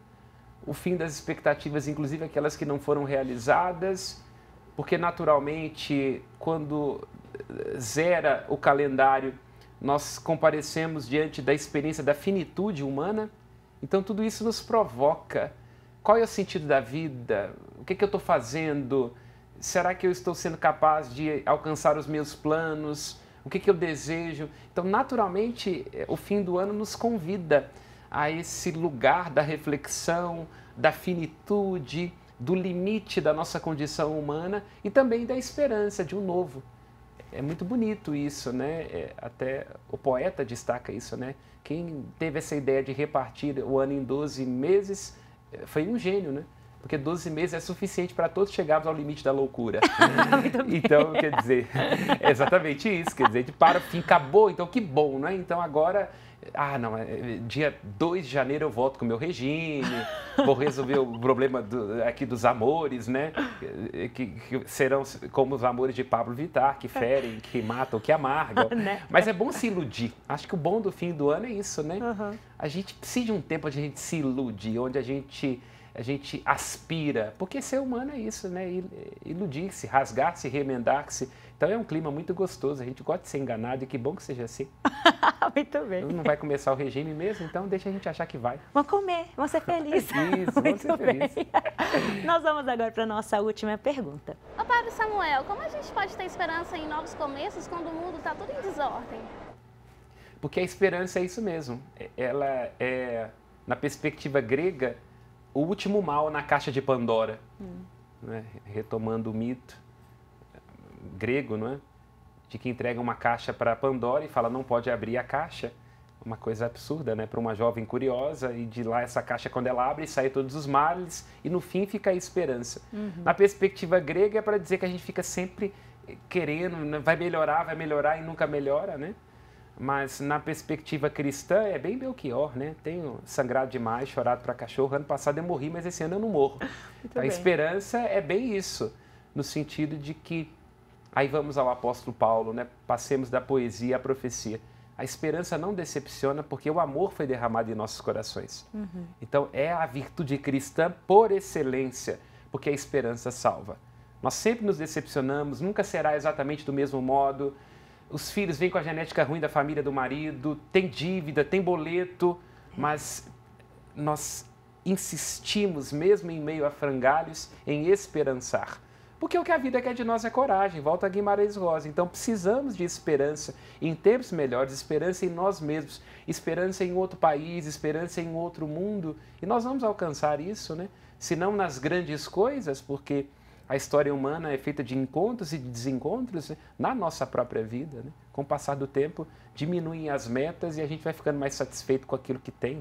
o fim das expectativas, inclusive aquelas que não foram realizadas, porque naturalmente, quando zera o calendário, nós comparecemos diante da experiência da finitude humana. Então tudo isso nos provoca. Qual é o sentido da vida? O que eu estou fazendo? Será que eu estou sendo capaz de alcançar os meus planos? O que eu desejo? Então, naturalmente, o fim do ano nos convida a esse lugar da reflexão, da finitude, do limite da nossa condição humana e também da esperança de um novo. É muito bonito isso, né? Até o poeta destaca isso, né? Quem teve essa ideia de repartir o ano em 12 meses foi um gênio, né? Porque 12 meses é suficiente para todos chegarmos ao limite da loucura. Então, quer dizer, é exatamente isso. Quer dizer, para o fim, acabou, então que bom, né? Então agora, dia 2 de janeiro eu volto com o meu regime, vou resolver o problema aqui dos amores, né? Que serão como os amores de Pablo Vittar, que ferem, que matam, que amargam. Mas é bom se iludir. Acho que o bom do fim do ano é isso, né? A gente precisa de um tempo onde a gente se ilude, onde a gente aspira, porque ser humano é isso, né? Iludir-se, rasgar-se, remendar-se. Então é um clima muito gostoso, a gente gosta de ser enganado e que bom que seja assim. Muito bem. Não vai começar o regime mesmo, então deixa a gente achar que vai. Vamos comer, vamos ser felizes. Isso, vamos ser felizes. Nós vamos agora para a nossa última pergunta. Ô Padre Samuel, como a gente pode ter esperança em novos começos quando o mundo está tudo em desordem? Porque a esperança é isso mesmo. Ela é, na perspectiva grega, o último mal na caixa de Pandora, né? Retomando o mito grego, não é? De que entrega uma caixa para Pandora e fala não pode abrir a caixa, uma coisa absurda, né? Para uma jovem curiosa, e de lá essa caixa, quando ela abre, sai todos os males e no fim fica a esperança. Na perspectiva grega é para dizer que a gente fica sempre querendo, né? Vai melhorar e nunca melhora, né? Mas na perspectiva cristã é bem Belchior, né? Tenho sangrado demais, chorado para cachorro. Ano passado eu morri, mas esse ano eu não morro. A esperança é bem isso, no sentido de que, aí vamos ao apóstolo Paulo, né? Passemos da poesia à profecia. A esperança não decepciona porque o amor foi derramado em nossos corações. Então é a virtude cristã por excelência, porque a esperança salva. Nós sempre nos decepcionamos, nunca será exatamente do mesmo modo. Os filhos vêm com a genética ruim da família do marido, tem dívida, tem boleto, mas nós insistimos, mesmo em meio a frangalhos, em esperançar. Porque o que a vida quer de nós é coragem, volta a Guimarães Rosa. Então precisamos de esperança em tempos melhores, esperança em nós mesmos, esperança em outro país, esperança em outro mundo. E nós vamos alcançar isso, né? Se não nas grandes coisas, porque a história humana é feita de encontros e de desencontros, né? Na nossa própria vida, né? Com o passar do tempo, diminuem as metas e a gente vai ficando mais satisfeito com aquilo que tem,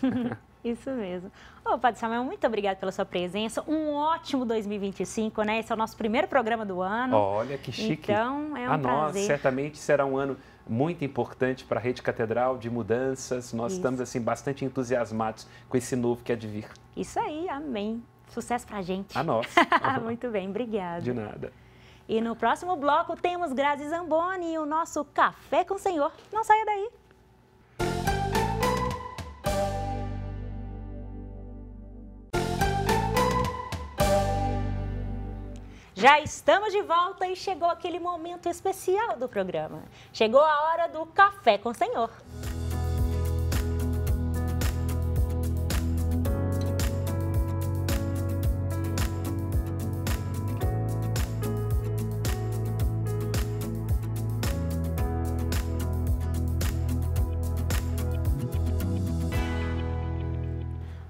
né? Isso mesmo. Ô, Padre Samuel, muito obrigada pela sua presença. Um ótimo 2025, né? Esse é o nosso primeiro programa do ano. Olha, que chique. Então, é um prazer. Nós, certamente, será um ano muito importante para a Rede Catedral, de mudanças. Nós estamos, assim, bastante entusiasmados com esse novo que há de vir. Isso aí, amém. Sucesso pra gente. A nós. Muito bem, obrigada. De nada. E no próximo bloco temos Grazi Zamboni e o nosso Café com o Senhor. Não saia daí. Já estamos de volta e chegou aquele momento especial do programa. Chegou a hora do Café com o Senhor.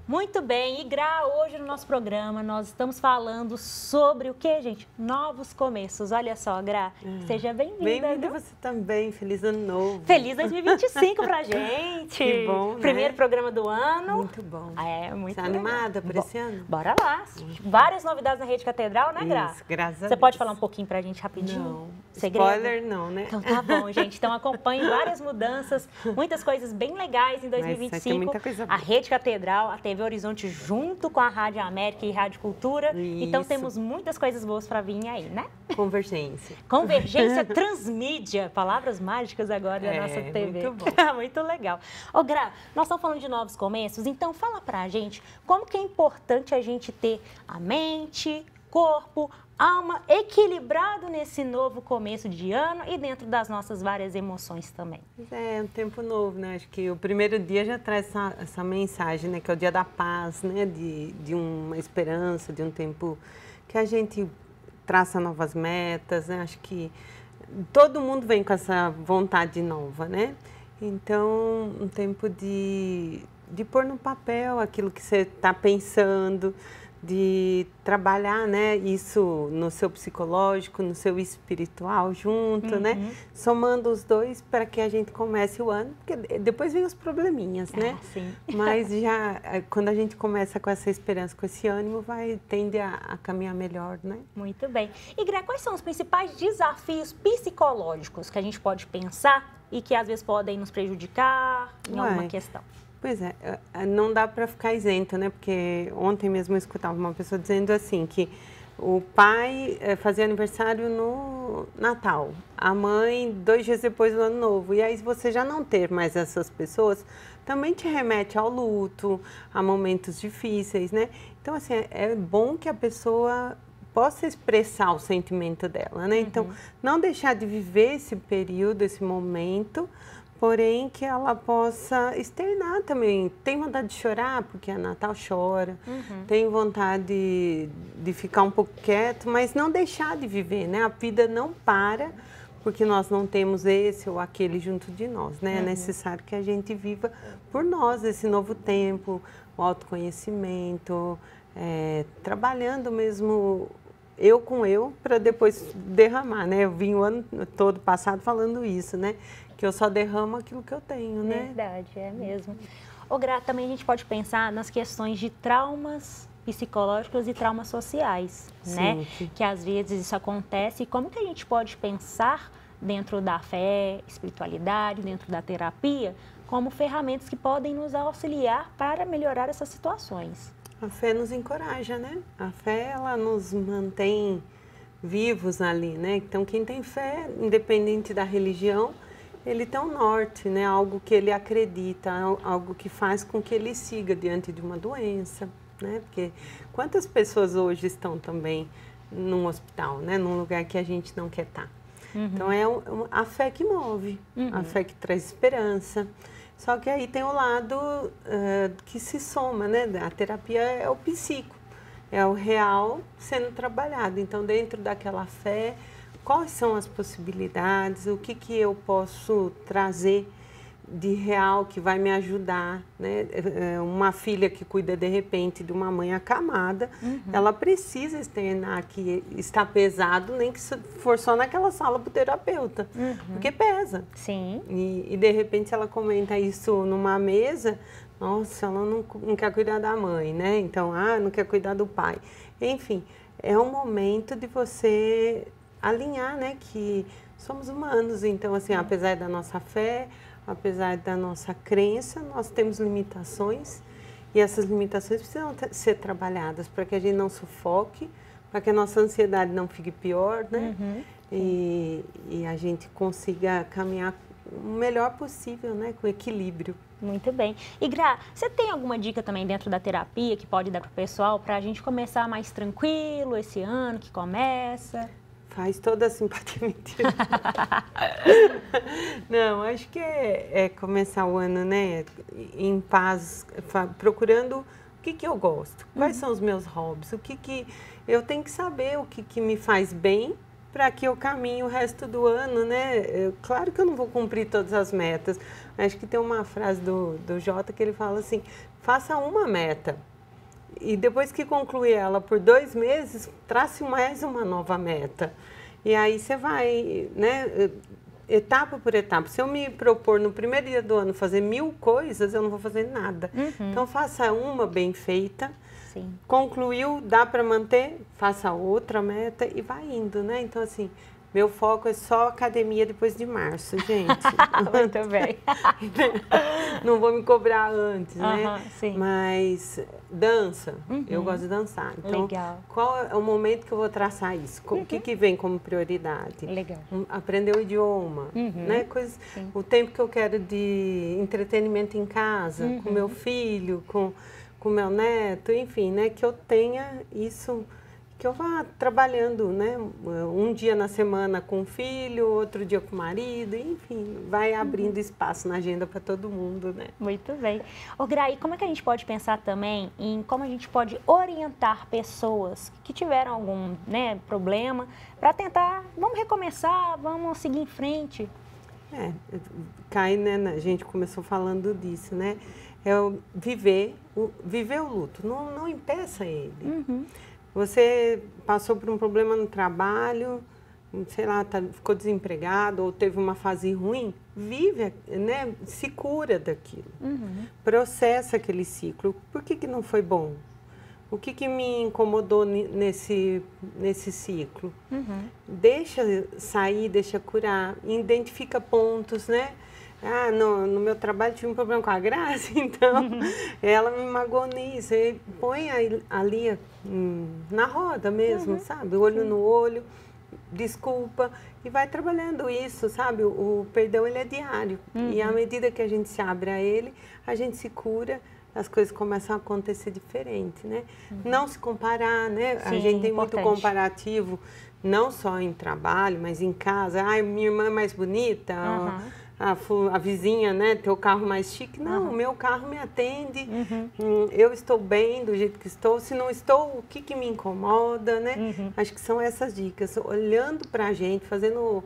Muito bem, e Gra, hoje no nosso programa nós estamos falando sobre o que, gente? Novos começos. Olha só, Gra, seja bem-vinda. Bem-vinda você também, feliz ano novo. Feliz 2025 pra gente. Que bom, né? Primeiro programa do ano. Muito bom. Muito Tá animada por esse ano? Bora lá. Várias novidades na Rede Catedral, né, Gra? Isso, graças a Deus. Você pode falar um pouquinho pra gente rapidinho? Não, Segredo? spoiler não, né? Então tá bom, gente. Então acompanhe várias mudanças, muitas coisas bem legais em 2025. Vai ter muita coisa boa. A Rede Catedral, a TV Horizonte junto com a Rádio América e Rádio Cultura. Isso. Então temos muitas coisas boas para vir aí, né? Convergência. Convergência Transmídia. Palavras mágicas agora da nossa TV. Muito bom. Muito legal. Ô, Gra, nós estamos falando de novos começos, então fala pra gente como que é importante a gente ter a mente, corpo, alma equilibrado nesse novo começo de ano e dentro das nossas várias emoções também. É um tempo novo, né? Acho que o primeiro dia já traz essa mensagem, né? Que é o dia da paz, né? De uma esperança, de um tempo que a gente traça novas metas, né? Acho que todo mundo vem com essa vontade nova, né? Então, um tempo de pôr no papel aquilo que você está pensando, de trabalhar, né, isso no seu psicológico, no seu espiritual junto, né, somando os dois para que a gente comece o ano, porque depois vem os probleminhas, né, sim. Mas já quando a gente começa com essa esperança, com esse ânimo, tende a caminhar melhor, né. Muito bem. E Gra, quais são os principais desafios psicológicos que a gente pode pensar e que às vezes podem nos prejudicar em alguma questão? Pois é, não dá para ficar isento, né? Porque ontem mesmo eu escutava uma pessoa dizendo assim, que o pai fazia aniversário no Natal, a mãe 2 dias depois do Ano Novo. E aí você já não ter mais essas pessoas, também te remete ao luto, a momentos difíceis, né? Então, assim, é bom que a pessoa possa expressar o sentimento dela, né? Então, não deixar de viver esse período, esse momento, porém que ela possa externar também. Tem vontade de chorar, porque é Natal, chora. Tem vontade de ficar um pouco quieto, mas não deixar de viver, né? A vida não para, porque nós não temos esse ou aquele junto de nós, né? É necessário que a gente viva por nós esse novo tempo, o autoconhecimento, trabalhando mesmo eu com eu, para depois derramar, né? Eu vim o ano todo passado falando isso, né? Que eu só derramo aquilo que eu tenho, né? Verdade, é mesmo. Ô, Gra, também a gente pode pensar nas questões de traumas psicológicos e traumas sociais, né? Que às vezes isso acontece. E como que a gente pode pensar dentro da fé, espiritualidade, dentro da terapia, como ferramentas que podem nos auxiliar para melhorar essas situações? A fé nos encoraja, né? A fé, ela nos mantém vivos ali, né? Então, quem tem fé, independente da religião, ele tem um norte, né? Algo que ele acredita, algo que faz com que ele siga diante de uma doença, né? Porque quantas pessoas hoje estão também num hospital, né? Num lugar que a gente não quer estar. Então, é a fé que move, a fé que traz esperança. Só que aí tem o lado que se soma, né? A terapia é o psíquico, é o real sendo trabalhado. Então, dentro daquela fé, quais são as possibilidades, o que eu posso trazer de real que vai me ajudar, né? Uma filha que cuida de repente de uma mãe acamada, ela precisa externar que está pesado, nem que for só naquela sala para o terapeuta, porque pesa. Sim. E de repente ela comenta isso numa mesa, nossa, ela não quer cuidar da mãe, né? Então, não quer cuidar do pai. Enfim, é um momento de você alinhar, né? Que somos humanos, então, assim, apesar da nossa fé, apesar da nossa crença, nós temos limitações e essas limitações precisam ser trabalhadas para que a gente não sufoque, para que a nossa ansiedade não fique pior, né? E a gente consiga caminhar o melhor possível, né? Com equilíbrio. Muito bem. E Gra, você tem alguma dica também dentro da terapia que pode dar para o pessoal para a gente começar mais tranquilo esse ano que começa? Faz toda a simpatia, mentira. Não, acho que é começar o ano, né, em paz, procurando o que eu gosto, quais são os meus hobbies, o que eu tenho que saber, o que me faz bem, para que eu caminhe o resto do ano, né? Claro que eu não vou cumprir todas as metas. Acho que tem uma frase do Jota que ele fala assim, faça uma meta e depois que concluir ela por 2 meses, trace mais uma nova meta. E aí você vai, né, etapa por etapa. Se eu me propor no primeiro dia do ano fazer 1000 coisas, eu não vou fazer nada. Então faça uma bem feita. Sim. Concluiu, dá para manter, faça outra meta e vai indo, né? Então, assim, meu foco é só academia depois de março, gente. Muito bem. Não vou me cobrar antes, né? Sim. Mas dança, eu gosto de dançar. Então, legal. Qual é o momento que eu vou traçar isso? O que vem como prioridade? Legal. Aprender o idioma, né? Coisas, o tempo que eu quero de entretenimento em casa, com meu filho, com meu neto, enfim, né, que eu tenha isso, que eu vá trabalhando, né, um dia na semana com o filho, outro dia com o marido, enfim, vai abrindo espaço na agenda para todo mundo, né. Muito bem. Ô Gra, e como é que a gente pode pensar também em como a gente pode orientar pessoas que tiveram algum, né, problema para tentar, vamos recomeçar, vamos seguir em frente? Cai, né, a gente começou falando disso, né, é viver o luto, não impeça ele. Você passou por um problema no trabalho, sei lá, ficou desempregado ou teve uma fase ruim, vive, né, se cura daquilo. Processa aquele ciclo. Por que não foi bom? O que me incomodou nesse ciclo? Deixa sair, deixa curar, identifica pontos, né? Ah, no meu trabalho tive um problema com a Graça, então ela me magoou nisso. E põe ali na roda mesmo, sabe? Olho no olho, desculpa, e vai trabalhando isso, sabe? O perdão, ele é diário. E à medida que a gente se abre a ele, a gente se cura, as coisas começam a acontecer diferente, né? Não se comparar, né? Sim, a gente tem importante. muito comparativo, não só em trabalho, mas em casa. Ai, minha irmã é mais bonita, a vizinha, né, ter o carro mais chique. Não, o meu carro me atende, eu estou bem do jeito que estou. Se não estou, o que me incomoda, né? Acho que são essas dicas. Olhando pra gente, fazendo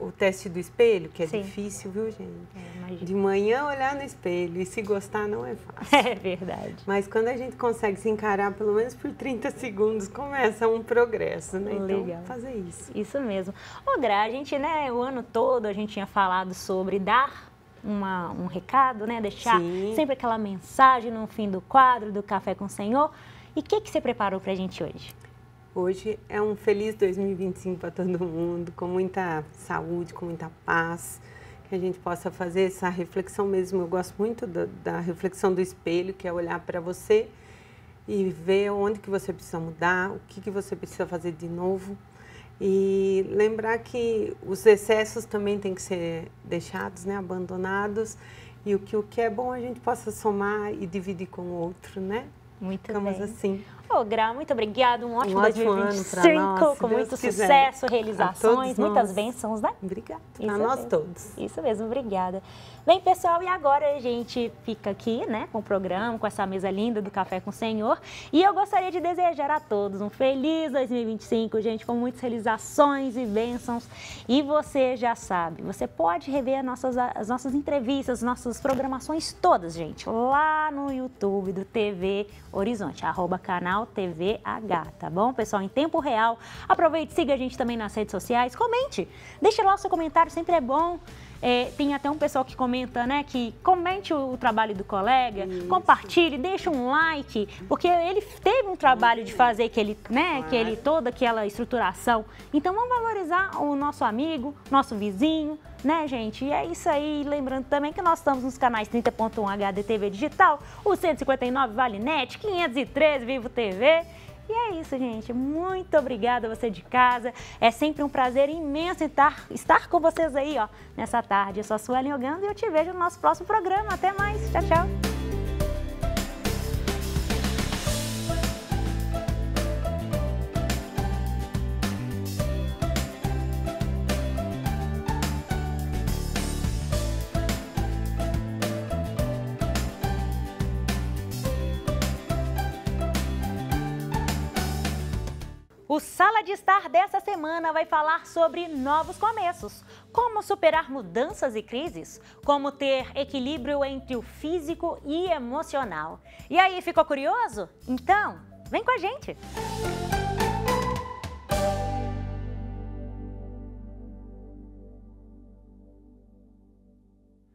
o teste do espelho, que é difícil, viu, gente? De manhã olhar no espelho e se gostar não é fácil. É verdade. Mas quando a gente consegue se encarar pelo menos por 30 segundos, começa um progresso, né? Então, fazer isso. Isso mesmo. Ô, Gra, a gente, né, o ano todo a gente tinha falado sobre dar um recado, né? Deixar sempre aquela mensagem no fim do quadro do Café com o Senhor. E o que você preparou pra gente hoje? Hoje é um feliz 2025 para todo mundo, com muita saúde, com muita paz, que a gente possa fazer essa reflexão mesmo. Eu gosto muito da reflexão do espelho, que é olhar para você e ver onde que você precisa mudar, o que você precisa fazer de novo. E lembrar que os excessos também têm que ser deixados, né, abandonados, e o que é bom a gente possa somar e dividir com o outro, né? Muito Ficamos bem. assim. Ô, Gra, muito obrigada. Um ótimo ótimo 2025, ano nós, com muito quiser. sucesso, realizações, muitas bênçãos, né? Obrigada. Isso A nós mesmo. todos. Isso mesmo, obrigada. Bem, pessoal, e agora a gente fica aqui, né, com o programa, com essa mesa linda do Café com o Senhor. E eu gostaria de desejar a todos um feliz 2025, gente, com muitas realizações e bênçãos. E você já sabe, você pode rever as nossas entrevistas, nossas programações todas, gente, lá no YouTube do TV Horizonte, @canal TVH, tá bom, pessoal? Em tempo real. Aproveite, siga a gente também nas redes sociais, comente, deixa lá o seu comentário, sempre é bom. Tem até um pessoal que comenta, né, que comente o trabalho do colega, compartilhe, deixa um like, porque ele teve um trabalho de fazer aquele, né, toda aquela estruturação. Então vamos valorizar o nosso amigo, nosso vizinho, né, gente? E é isso aí. Lembrando também que nós estamos nos canais 30.1 HDTV Digital, o 159 Vale Net, 513 Vivo TV. E é isso, gente. Muito obrigada a você de casa. É sempre um prazer imenso estar com vocês aí, ó, nessa tarde. Eu sou a Suelen Ogando e eu te vejo no nosso próximo programa. Até mais. Tchau, tchau. O Sala de Estar dessa semana vai falar sobre novos começos, como superar mudanças e crises, como ter equilíbrio entre o físico e emocional. E aí, ficou curioso? Então, vem com a gente!